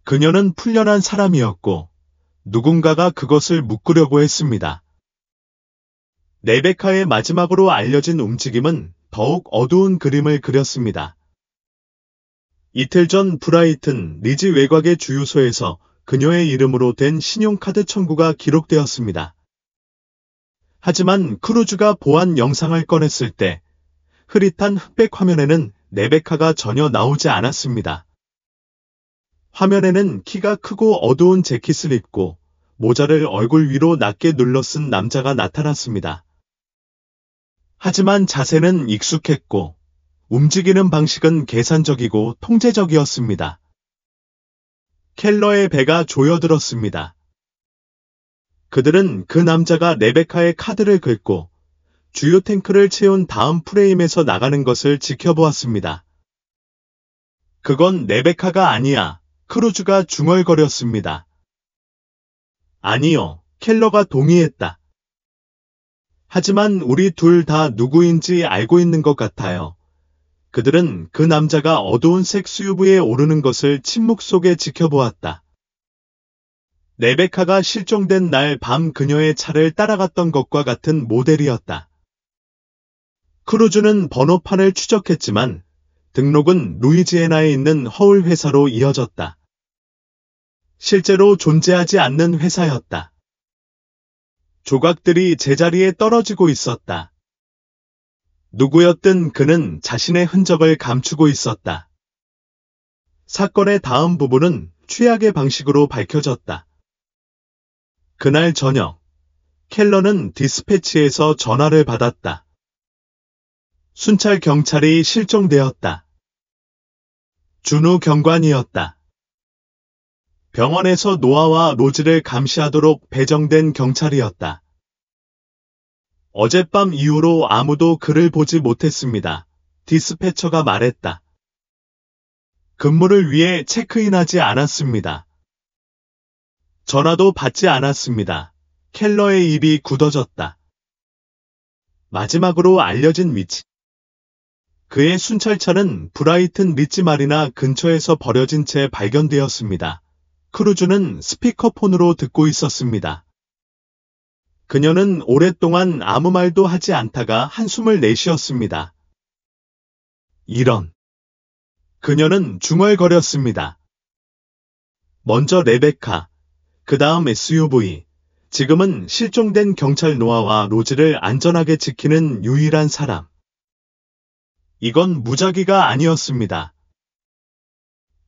그녀는 풀려난 사람이었고 누군가가 그것을 묶으려고 했습니다. 레베카의 마지막으로 알려진 움직임은 더욱 어두운 그림을 그렸습니다. 이틀 전 브라이튼 리지 외곽의 주유소에서 그녀의 이름으로 된 신용카드 청구가 기록되었습니다. 하지만 크루즈가 보안 영상을 꺼냈을 때 흐릿한 흑백 화면에는 레베카가 전혀 나오지 않았습니다. 화면에는 키가 크고 어두운 재킷을 입고 모자를 얼굴 위로 낮게 눌러 쓴 남자가 나타났습니다. 하지만 자세는 익숙했고 움직이는 방식은 계산적이고 통제적이었습니다. 켈러의 배가 조여들었습니다. 그들은 그 남자가 레베카의 카드를 긁고 주유 탱크를 채운 다음 프레임에서 나가는 것을 지켜보았습니다. 그건 레베카가 아니야. 크루즈가 중얼거렸습니다. 아니요. 켈러가 동의했다. 하지만 우리 둘 다 누구인지 알고 있는 것 같아요. 그들은 그 남자가 어두운 색 SUV에 오르는 것을 침묵 속에 지켜보았다. 레베카가 실종된 날 밤 그녀의 차를 따라갔던 것과 같은 모델이었다. 크루즈는 번호판을 추적했지만 등록은 루이지애나에 있는 허울 회사로 이어졌다. 실제로 존재하지 않는 회사였다. 조각들이 제자리에 떨어지고 있었다. 누구였든 그는 자신의 흔적을 감추고 있었다. 사건의 다음 부분은 최악의 방식으로 밝혀졌다. 그날 저녁, 켈러는 디스패치에서 전화를 받았다. 순찰 경찰이 실종되었다. 준우 경관이었다. 병원에서 노아와 로즈를 감시하도록 배정된 경찰이었다. 어젯밤 이후로 아무도 그를 보지 못했습니다. 디스패처가 말했다. 근무를 위해 체크인하지 않았습니다. 전화도 받지 않았습니다. 켈러의 입이 굳어졌다. 마지막으로 알려진 위치. 그의 순찰차는 브라이튼 리지 마리나 근처에서 버려진 채 발견되었습니다. 크루즈는 스피커폰으로 듣고 있었습니다. 그녀는 오랫동안 아무 말도 하지 않다가 한숨을 내쉬었습니다. 이런. 그녀는 중얼거렸습니다. 먼저 레베카, 그 다음 SUV, 지금은 실종된 경찰 노아와 로즈를 안전하게 지키는 유일한 사람. 이건 무작위가 아니었습니다.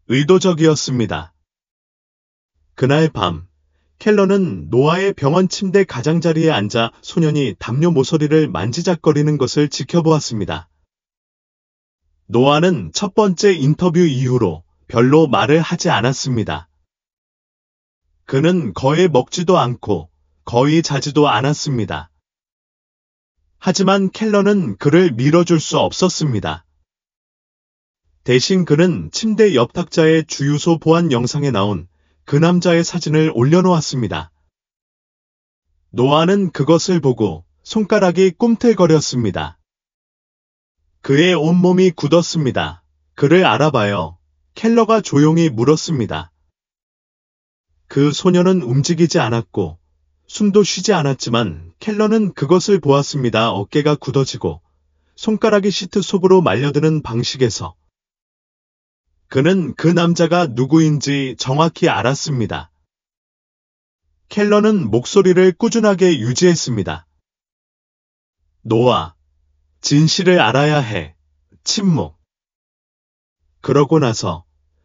의도적이었습니다. 그날 밤, 켈러는 노아의 병원 침대 가장자리에 앉아 소년이 담요 모서리를 만지작거리는 것을 지켜보았습니다. 노아는 첫 번째 인터뷰 이후로 별로 말을 하지 않았습니다. 그는 거의 먹지도 않고 거의 자지도 않았습니다. 하지만 켈러는 그를 밀어줄 수 없었습니다. 대신 그는 침대 옆 탁자에 주유소 보안 영상에 나온 그 남자의 사진을 올려놓았습니다. 노아는 그것을 보고 손가락이 꿈틀거렸습니다. 그의 온몸이 굳었습니다. 그를 알아봐요. 켈러가 조용히 물었습니다. 그 소녀는 움직이지 않았고 숨도 쉬지 않았지만 켈러는 그것을 보았습니다. 어깨가 굳어지고 손가락이 시트 속으로 말려드는 방식에서 그는 그 남자가 누구인지 정확히 알았습니다. 켈러는 목소리를 꾸준하게 유지했습니다. 노아, 진실을 알아야 해. 침묵. 그러고 나서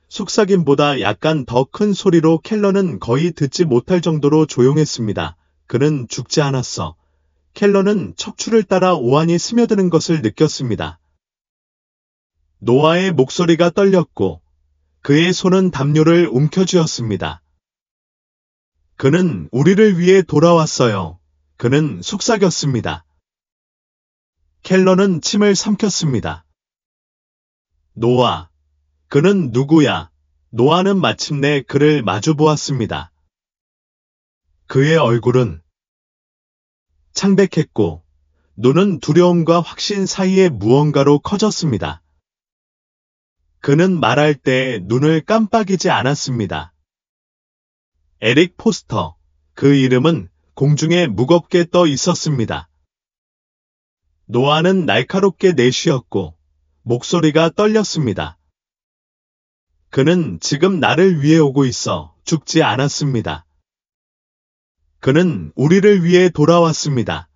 속삭임보다 약간 더 큰 소리로 켈러는 거의 듣지 못할 정도로 조용했습니다. 그는 죽지 않았어. 켈러는 척추를 따라 오한이 스며드는 것을 느꼈습니다. 노아의 목소리가 떨렸고 그의 손은 담요를 움켜쥐었습니다. 그는 우리를 위해 돌아왔어요. 그는 속삭였습니다. 켈러는 침을 삼켰습니다. 노아. 그는 누구야? 노아는 마침내 그를 마주보았습니다. 그의 얼굴은 창백했고 눈은 두려움과 확신 사이의 무언가로 커졌습니다. 그는 말할 때 눈을 깜빡이지 않았습니다. 에릭 포스터, 그 이름은 공중에 무겁게 떠 있었습니다. 노아는 날카롭게 내쉬었고 목소리가 떨렸습니다. 그는 지금 나를 위해 오고 있어 죽지 않았습니다. 그는 우리를 위해 돌아왔습니다.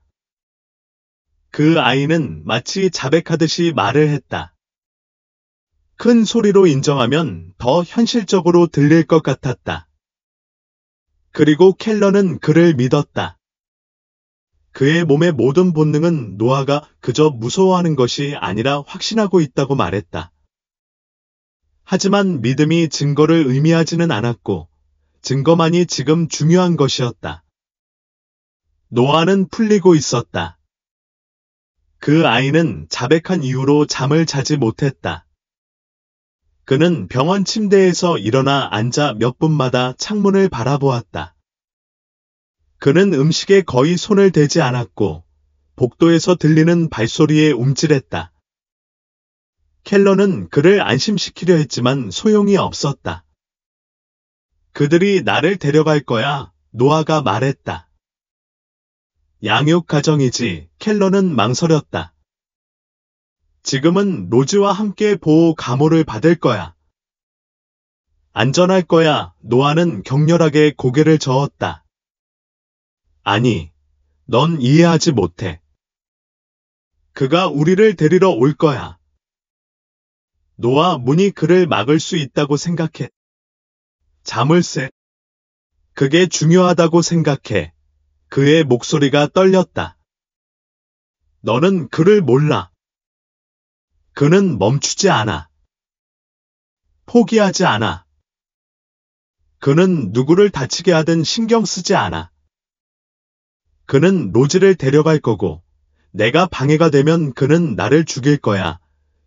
그 아이는 마치 자백하듯이 말을 했다. 큰 소리로 인정하면 더 현실적으로 들릴 것 같았다. 그리고 켈러는 그를 믿었다. 그의 몸의 모든 본능은 노아가 그저 무서워하는 것이 아니라 확신하고 있다고 말했다. 하지만 믿음이 증거를 의미하지는 않았고 증거만이 지금 중요한 것이었다. 노아는 풀리고 있었다. 그 아이는 자백한 이후로 잠을 자지 못했다. 그는 병원 침대에서 일어나 앉아 몇 분마다 창문을 바라보았다. 그는 음식에 거의 손을 대지 않았고 복도에서 들리는 발소리에 움찔했다. 켈러는 그를 안심시키려 했지만 소용이 없었다. 그들이 나를 데려갈 거야, 노아가 말했다. 양육 가정이지, 켈러는 망설였다. 지금은 로즈와 함께 보호 감호를 받을 거야. 안전할 거야, 노아는 격렬하게 고개를 저었다. 아니, 넌 이해하지 못해. 그가 우리를 데리러 올 거야. 노아 문이 그를 막을 수 있다고 생각해. 자물쇠. 그게 중요하다고 생각해. 그의 목소리가 떨렸다. 너는 그를 몰라. 그는 멈추지 않아. 포기하지 않아. 그는 누구를 다치게 하든 신경 쓰지 않아. 그는 로즈를 데려갈 거고, 내가 방해가 되면 그는 나를 죽일 거야.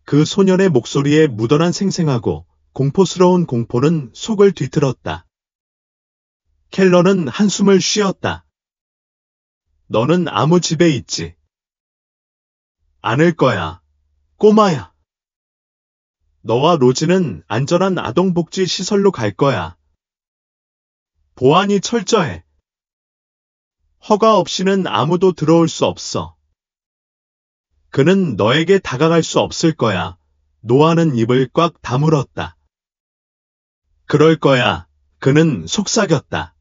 그 소년의 목소리에 묻어난 생생하고 공포스러운 공포는 속을 뒤틀었다. 켈러는 한숨을 쉬었다. 너는 아무 집에 있지 않을 거야, 꼬마야. 너와 로즈는 안전한 아동복지 시설로 갈 거야. 보안이 철저해. 허가 없이는 아무도 들어올 수 없어. 그는 너에게 다가갈 수 없을 거야. 노아는 입을 꽉 다물었다. 그럴 거야. 그는 속삭였다.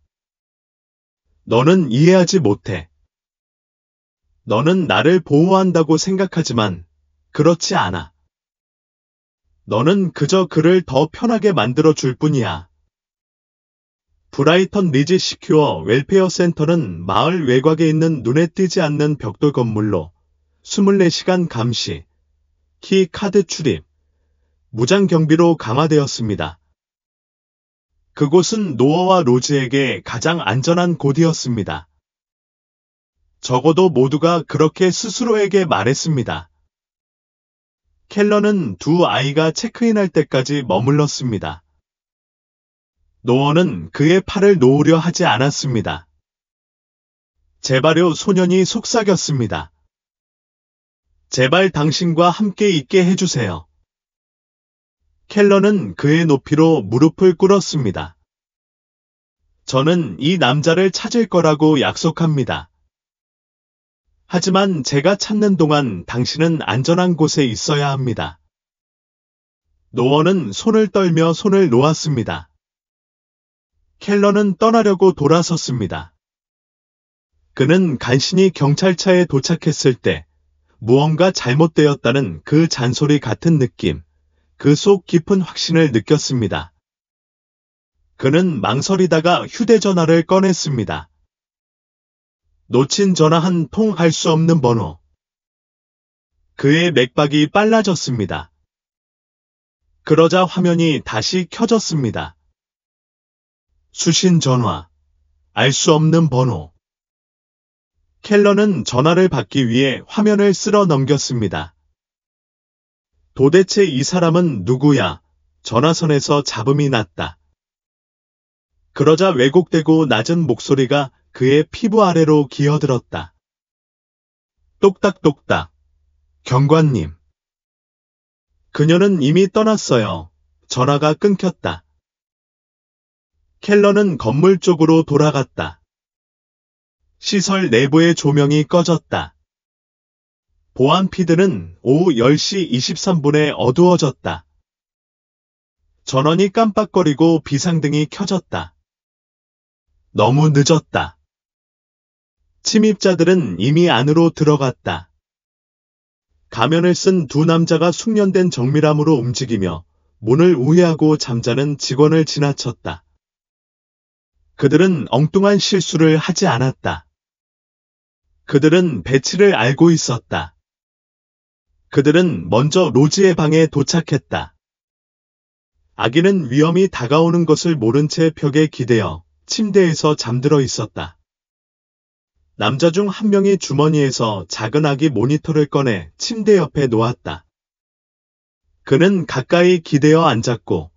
너는 이해하지 못해. 너는 나를 보호한다고 생각하지만 그렇지 않아. 너는 그저 그를 더 편하게 만들어 줄 뿐이야. 브라이턴 리지 시큐어 웰페어 센터는 마을 외곽에 있는 눈에 띄지 않는 벽돌 건물로 24시간 감시, 키 카드 출입, 무장 경비로 강화되었습니다. 그곳은 노어와 로즈에게 가장 안전한 곳이었습니다. 적어도 모두가 그렇게 스스로에게 말했습니다. 켈러는 두 아이가 체크인할 때까지 머물렀습니다. 노어는 그의 팔을 놓으려 하지 않았습니다. 제발요, 소년이 속삭였습니다. 제발 당신과 함께 있게 해주세요. 켈러는 그의 높이로 무릎을 꿇었습니다. 저는 이 남자를 찾을 거라고 약속합니다. 하지만 제가 찾는 동안 당신은 안전한 곳에 있어야 합니다. 노어는 손을 떨며 손을 놓았습니다. 켈러는 떠나려고 돌아섰습니다. 그는 간신히 경찰차에 도착했을 때 무언가 잘못되었다는 그 잔소리 같은 느낌, 그 속 깊은 확신을 느꼈습니다. 그는 망설이다가 휴대전화를 꺼냈습니다. 놓친 전화 한 통 할 수 없는 번호. 그의 맥박이 빨라졌습니다. 그러자 화면이 다시 켜졌습니다. 수신 전화. 알 수 없는 번호. 켈러는 전화를 받기 위해 화면을 쓸어 넘겼습니다. 도대체 이 사람은 누구야? 전화선에서 잡음이 났다. 그러자 왜곡되고 낮은 목소리가 그의 피부 아래로 기어들었다. 똑딱똑딱. 경관님. 그녀는 이미 떠났어요. 전화가 끊겼다. 켈러는 건물 쪽으로 돌아갔다. 시설 내부의 조명이 꺼졌다. 보안 피드는 오후 10시 23분에 어두워졌다. 전원이 깜빡거리고 비상등이 켜졌다. 너무 늦었다. 침입자들은 이미 안으로 들어갔다. 가면을 쓴 두 남자가 숙련된 정밀함으로 움직이며 문을 우회하고 잠자는 직원을 지나쳤다. 그들은 엉뚱한 실수를 하지 않았다. 그들은 배치를 알고 있었다. 그들은 먼저 로즈의 방에 도착했다. 아기는 위험이 다가오는 것을 모른 채 벽에 기대어 침대에서 잠들어 있었다. 남자 중 한 명이 주머니에서 작은 아기 모니터를 꺼내 침대 옆에 놓았다. 그는 가까이 기대어 앉았고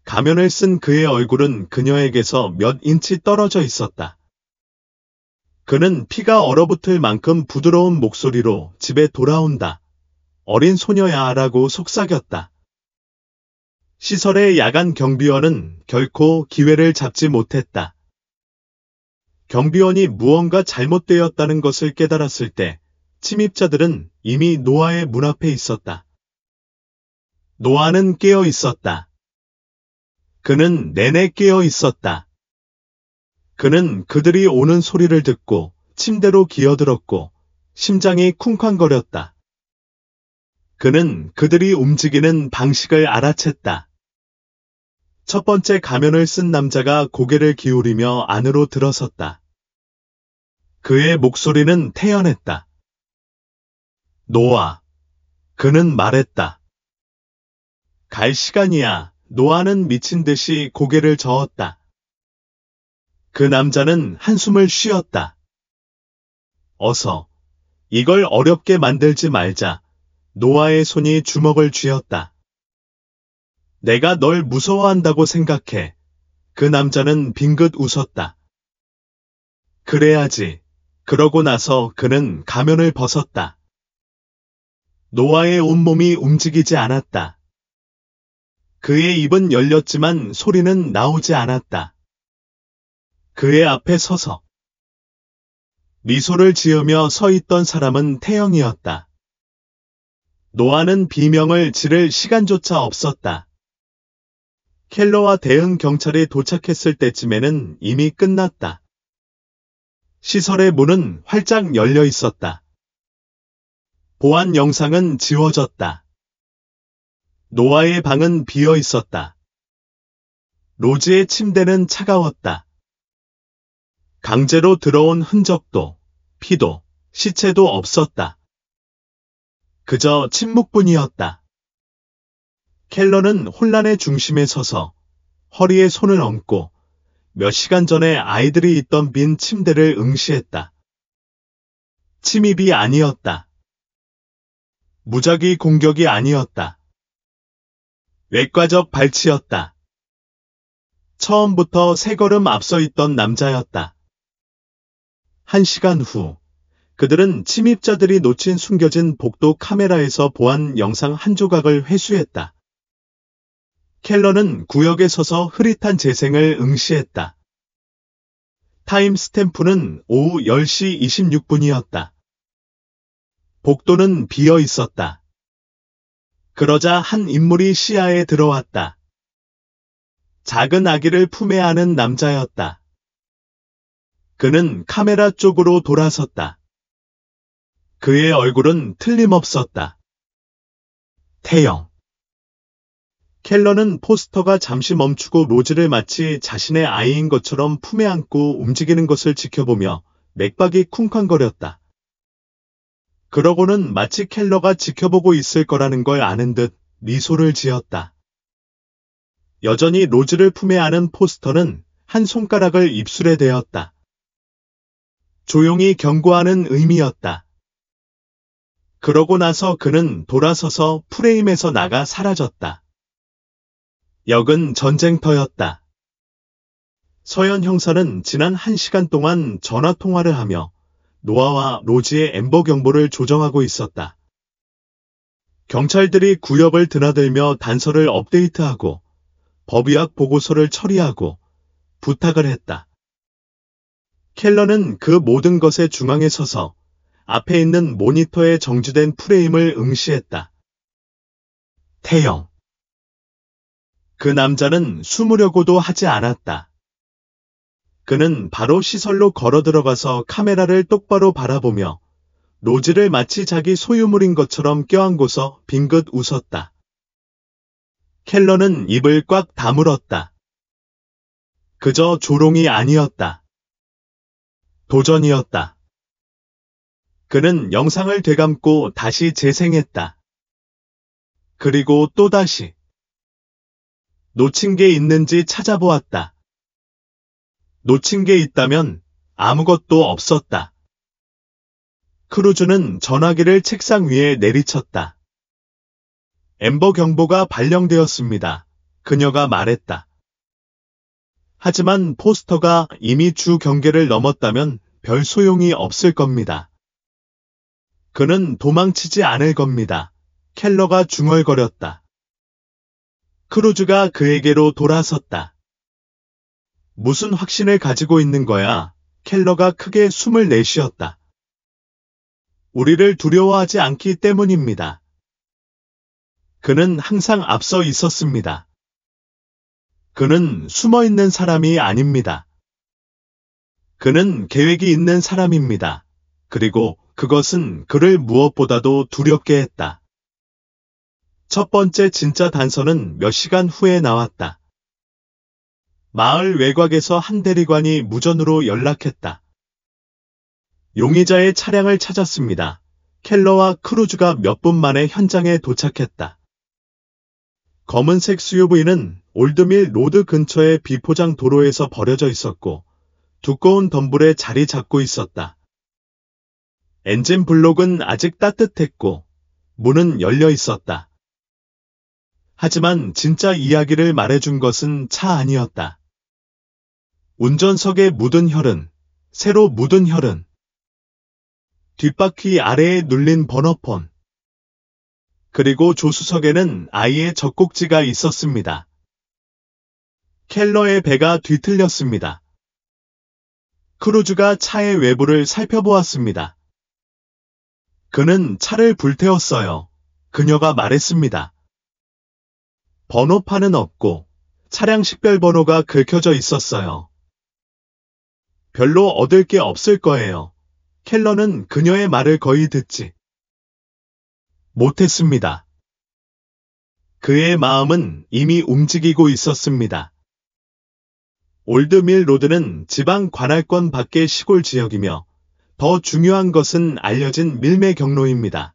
가면을 쓴 그의 얼굴은 그녀에게서 몇 인치 떨어져 있었다. 그는 피가 얼어붙을 만큼 부드러운 목소리로 집에 돌아온다. 어린 소녀야 라고 속삭였다. 시설의 야간 경비원은 결코 기회를 잡지 못했다. 경비원이 무언가 잘못되었다는 것을 깨달았을 때 침입자들은 이미 노아의 문 앞에 있었다. 노아는 깨어 있었다. 그는 내내 깨어 있었다. 그는 그들이 오는 소리를 듣고 침대로 기어들었고 심장이 쿵쾅거렸다. 그는 그들이 움직이는 방식을 알아챘다. 첫 번째 가면을 쓴 남자가 고개를 기울이며 안으로 들어섰다. 그의 목소리는 태연했다. 노아. 그는 말했다. 갈 시간이야. 노아는 미친 듯이 고개를 저었다. 그 남자는 한숨을 쉬었다. 어서. 이걸 어렵게 만들지 말자. 노아의 손이 주먹을 쥐었다. 내가 널 무서워한다고 생각해. 그 남자는 빙긋 웃었다. 그래야지. 그러고 나서 그는 가면을 벗었다. 노아의 온몸이 움직이지 않았다. 그의 입은 열렸지만 소리는 나오지 않았다. 그의 앞에 서서 미소를 지으며 서 있던 사람은 태영이었다. 노아는 비명을 지를 시간조차 없었다. 켈러와 대응 경찰이 도착했을 때쯤에는 이미 끝났다. 시설의 문은 활짝 열려 있었다. 보안 영상은 지워졌다. 노아의 방은 비어 있었다. 로즈의 침대는 차가웠다. 강제로 들어온 흔적도, 피도, 시체도 없었다. 그저 침묵뿐이었다. 켈러는 혼란의 중심에 서서 허리에 손을 얹고 몇 시간 전에 아이들이 있던 빈 침대를 응시했다. 침입이 아니었다. 무작위 공격이 아니었다. 외과적 발치였다. 처음부터 세 걸음 앞서 있던 남자였다. 1시간 후, 그들은 침입자들이 놓친 숨겨진 복도 카메라에서 보안 영상 한 조각을 회수했다. 켈러는 구역에 서서 흐릿한 재생을 응시했다. 타임 스탬프는 오후 10시 26분이었다. 복도는 비어 있었다. 그러자 한 인물이 시야에 들어왔다. 작은 아기를 품에 안은 남자였다. 그는 카메라 쪽으로 돌아섰다. 그의 얼굴은 틀림없었다. 태영. 켈러는 포스터가 잠시 멈추고 로즈를 마치 자신의 아이인 것처럼 품에 안고 움직이는 것을 지켜보며 맥박이 쿵쾅거렸다. 그러고는 마치 켈러가 지켜보고 있을 거라는 걸 아는 듯 미소를 지었다. 여전히 로즈를 품에 안은 포스터는 한 손가락을 입술에 대었다. 조용히 경고하는 의미였다. 그러고 나서 그는 돌아서서 프레임에서 나가 사라졌다. 역은 전쟁터였다. 서현 형사는 지난 1시간 동안 전화통화를 하며 노아와 로즈의 엠버 경보를 조정하고 있었다. 경찰들이 구역을 드나들며 단서를 업데이트하고 법의학 보고서를 처리하고 부탁을 했다. 켈러는 그 모든 것의 중앙에 서서 앞에 있는 모니터에 정지된 프레임을 응시했다. 태영. 그 남자는 숨으려고도 하지 않았다. 그는 바로 시설로 걸어 들어가서 카메라를 똑바로 바라보며 로즈를 마치 자기 소유물인 것처럼 껴안고서 빙긋 웃었다. 켈러는 입을 꽉 다물었다. 그저 조롱이 아니었다. 도전이었다. 그는 영상을 되감고 다시 재생했다. 그리고 또다시. 놓친 게 있는지 찾아보았다. 놓친 게 있다면 아무것도 없었다. 크루즈는 전화기를 책상 위에 내리쳤다. 엠버 경보가 발령되었습니다. 그녀가 말했다. 하지만 포스터가 이미 주 경계를 넘었다면 별 소용이 없을 겁니다. 그는 도망치지 않을 겁니다. 켈러가 중얼거렸다. 크루즈가 그에게로 돌아섰다. 무슨 확신을 가지고 있는 거야? 켈러가 크게 숨을 내쉬었다. 우리를 두려워하지 않기 때문입니다. 그는 항상 앞서 있었습니다. 그는 숨어있는 사람이 아닙니다. 그는 계획이 있는 사람입니다. 그리고 그것은 그를 무엇보다도 두렵게 했다. 첫 번째 진짜 단서는 몇 시간 후에 나왔다. 마을 외곽에서 한 대리관이 무전으로 연락했다. 용의자의 차량을 찾았습니다. 켈러와 크루즈가 몇 분 만에 현장에 도착했다. 검은색 SUV는 올드밀 로드 근처의 비포장 도로에서 버려져 있었고 두꺼운 덤불에 자리 잡고 있었다. 엔진 블록은 아직 따뜻했고 문은 열려 있었다. 하지만 진짜 이야기를 말해준 것은 차 안이었다. 운전석에 묻은 혈흔, 새로 묻은 혈흔. 뒷바퀴 아래에 눌린 버너폰. 그리고 조수석에는 아이의 젖꼭지가 있었습니다. 켈러의 배가 뒤틀렸습니다. 크루즈가 차의 외부를 살펴보았습니다. 그는 차를 불태웠어요. 그녀가 말했습니다. 번호판은 없고 차량 식별번호가 긁혀져 있었어요. 별로 얻을 게 없을 거예요. 켈러는 그녀의 말을 거의 듣지 못했습니다. 그의 마음은 이미 움직이고 있었습니다. 올드밀 로드는 지방 관할권 밖의 시골 지역이며 더 중요한 것은 알려진 밀매 경로입니다.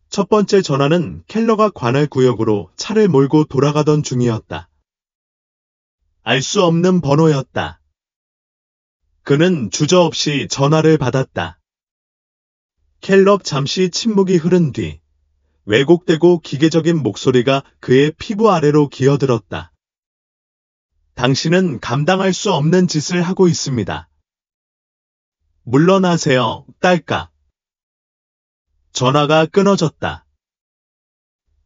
첫 번째 전화는 켈러가 관할 구역으로 차를 몰고 돌아가던 중이었다. 알 수 없는 번호였다. 그는 주저없이 전화를 받았다. 켈러 잠시 침묵이 흐른 뒤 왜곡되고 기계적인 목소리가 그의 피부 아래로 기어들었다. 당신은 감당할 수 없는 짓을 하고 있습니다. 물러나세요, 딸까. 전화가 끊어졌다.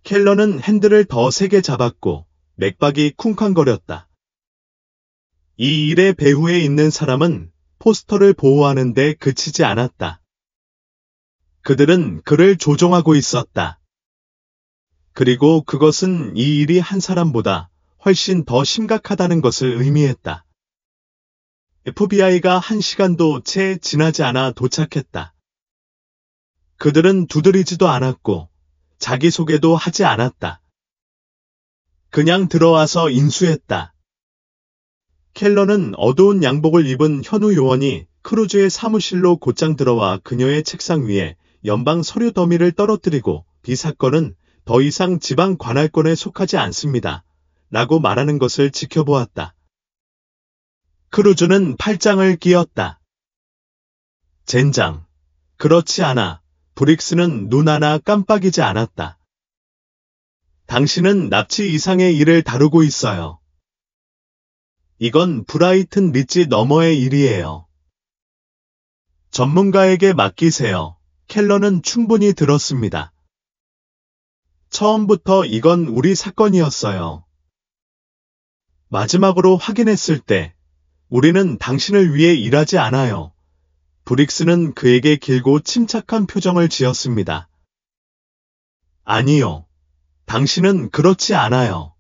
켈러는 핸들을 더 세게 잡았고 맥박이 쿵쾅거렸다. 이 일의 배후에 있는 사람은 포스터를 보호하는 데 그치지 않았다. 그들은 그를 조종하고 있었다. 그리고 그것은 이 일이 한 사람보다 훨씬 더 심각하다는 것을 의미했다. FBI가 1시간도 채 지나지 않아 도착했다. 그들은 두드리지도 않았고 자기소개도 하지 않았다. 그냥 들어와서 인수했다. 켈러는 어두운 양복을 입은 현우 요원이 크루즈의 사무실로 곧장 들어와 그녀의 책상 위에 연방 서류 더미를 떨어뜨리고 이 사건은 더 이상 지방 관할권에 속하지 않습니다. 라고 말하는 것을 지켜보았다. 크루즈는 팔짱을 끼었다. 젠장. 그렇지 않아. 브릭스는 눈 하나 깜빡이지 않았다. 당신은 납치 이상의 일을 다루고 있어요. 이건 브라이튼 리지 너머의 일이에요. 전문가에게 맡기세요. 켈러는 충분히 들었습니다. 처음부터 이건 우리 사건이었어요. 마지막으로 확인했을 때 우리는 당신을 위해 일하지 않아요. 브릭스는 그에게 길고 침착한 표정을 지었습니다. 아니요. 당신은 그렇지 않아요.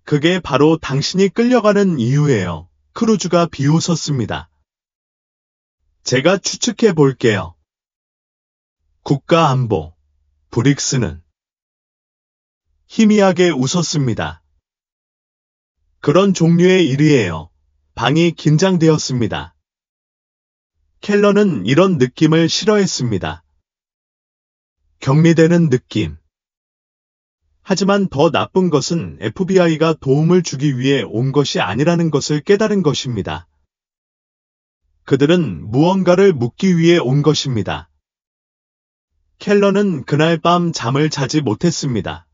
그게 바로 당신이 끌려가는 이유예요. 크루즈가 비웃었습니다. 제가 추측해 볼게요. 국가안보. 브릭스는 희미하게 웃었습니다. 그런 종류의 일이에요. 방이 긴장되었습니다. 켈러는 이런 느낌을 싫어했습니다. 격리되는 느낌. 하지만 더 나쁜 것은 FBI가 도움을 주기 위해 온 것이 아니라는 것을 깨달은 것입니다. 그들은 무언가를 묻기 위해 온 것입니다. 켈러는 그날 밤 잠을 자지 못했습니다.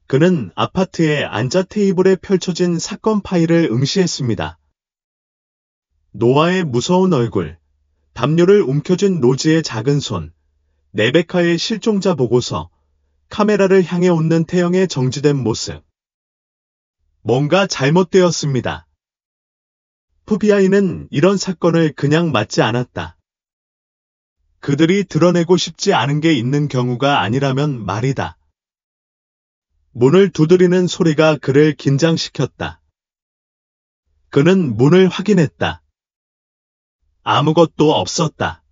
그는 아파트의 앉아 테이블에 펼쳐진 사건 파일을 응시했습니다. 노아의 무서운 얼굴, 담요를 움켜쥔 로즈의 작은 손, 레베카의 실종자 보고서, 카메라를 향해 웃는 태영의 정지된 모습. 뭔가 잘못되었습니다. FBI는 이런 사건을 그냥 맞지 않았다. 그들이 드러내고 싶지 않은 게 있는 경우가 아니라면 말이다. 문을 두드리는 소리가 그를 긴장시켰다. 그는 문을 확인했다. 아무것도 없었다.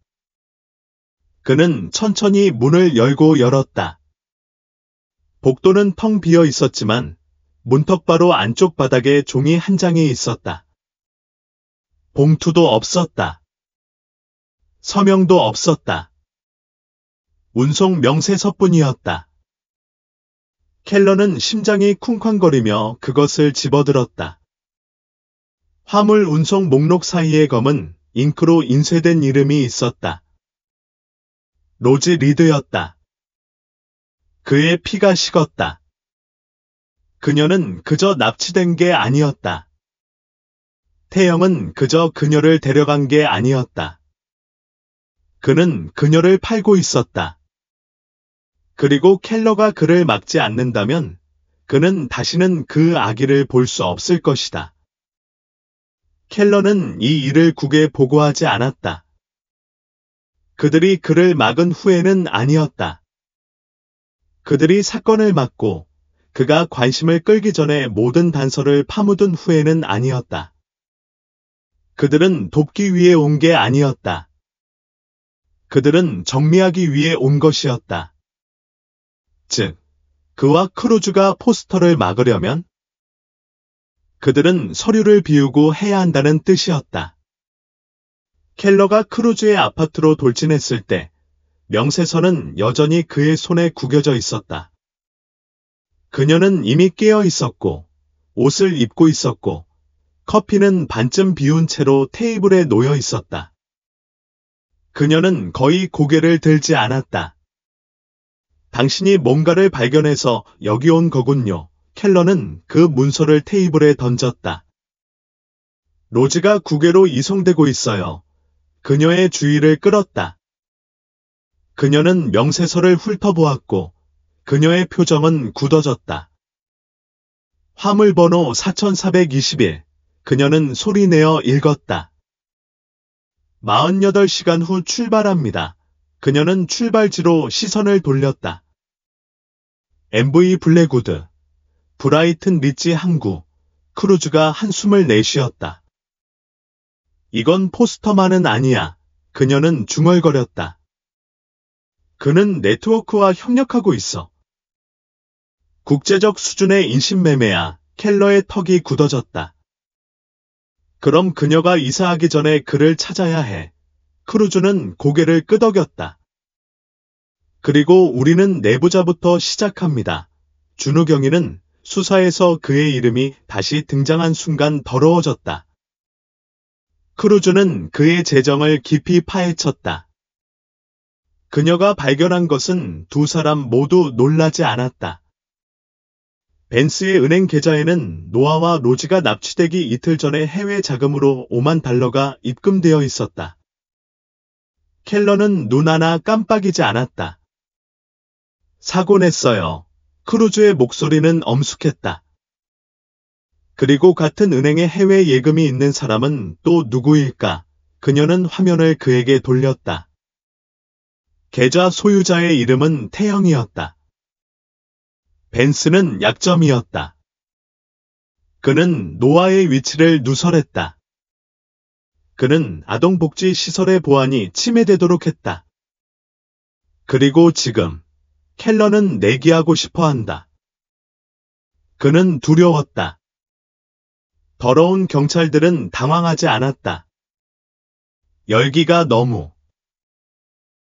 그는 천천히 문을 열고 열었다. 복도는 텅 비어 있었지만 문턱바로 안쪽 바닥에 종이 한 장이 있었다. 봉투도 없었다. 서명도 없었다. 운송 명세서뿐이었다. 켈러는 심장이 쿵쾅거리며 그것을 집어들었다. 화물 운송 목록 사이에 검은 잉크로 인쇄된 이름이 있었다. 로즈 리드였다. 그의 피가 식었다. 그녀는 그저 납치된 게 아니었다. 태영은 그저 그녀를 데려간 게 아니었다. 그는 그녀를 팔고 있었다. 그리고 켈러가 그를 막지 않는다면 그는 다시는 그 아기를 볼 수 없을 것이다. 켈러는 이 일을 국에 보고하지 않았다. 그들이 그를 막은 후에는 아니었다. 그들이 사건을 막고 그가 관심을 끌기 전에 모든 단서를 파묻은 후에는 아니었다. 그들은 돕기 위해 온 게 아니었다. 그들은 정리하기 위해 온 것이었다. 즉, 그와 크루즈가 포스터를 막으려면 그들은 서류를 비우고 해야 한다는 뜻이었다. 켈러가 크루즈의 아파트로 돌진했을 때 명세서는 여전히 그의 손에 구겨져 있었다. 그녀는 이미 깨어 있었고 옷을 입고 있었고 커피는 반쯤 비운 채로 테이블에 놓여 있었다. 그녀는 거의 고개를 들지 않았다. 당신이 뭔가를 발견해서 여기 온 거군요. 켈러는 그 문서를 테이블에 던졌다. 로즈가 국외로 이송되고 있어요. 그녀의 주의를 끌었다. 그녀는 명세서를 훑어보았고 그녀의 표정은 굳어졌다. 화물번호 4421. 그녀는 소리내어 읽었다. 48시간 후 출발합니다. 그녀는 출발지로 시선을 돌렸다. MV 블랙우드, 브라이튼 리지 항구, 크루즈가 한숨을 내쉬었다. 이건 포스터만은 아니야. 그녀는 중얼거렸다. 그는 네트워크와 협력하고 있어. 국제적 수준의 인신매매야. 켈러의 턱이 굳어졌다. 그럼 그녀가 이사하기 전에 그를 찾아야 해. 크루즈는 고개를 끄덕였다. 그리고 우리는 내부자부터 시작합니다. 준우경이는 수사에서 그의 이름이 다시 등장한 순간 더러워졌다. 크루즈는 그의 재정을 깊이 파헤쳤다. 그녀가 발견한 것은 두 사람 모두 놀라지 않았다. 벤스의 은행 계좌에는 노아와 로지가 납치되기 이틀 전에 해외 자금으로 5만 달러가 입금되어 있었다. 켈러는 눈 하나 깜빡이지 않았다. 사고 냈어요. 크루즈의 목소리는 엄숙했다. 그리고 같은 은행에 해외 예금이 있는 사람은 또 누구일까? 그녀는 화면을 그에게 돌렸다. 계좌 소유자의 이름은 태영이었다. 벤스는 약점이었다. 그는 노아의 위치를 누설했다. 그는 아동복지시설의 보안이 침해되도록 했다. 그리고 지금 켈러는 내기하고 싶어 한다. 그는 두려웠다. 더러운 경찰들은 당황하지 않았다. 열기가 너무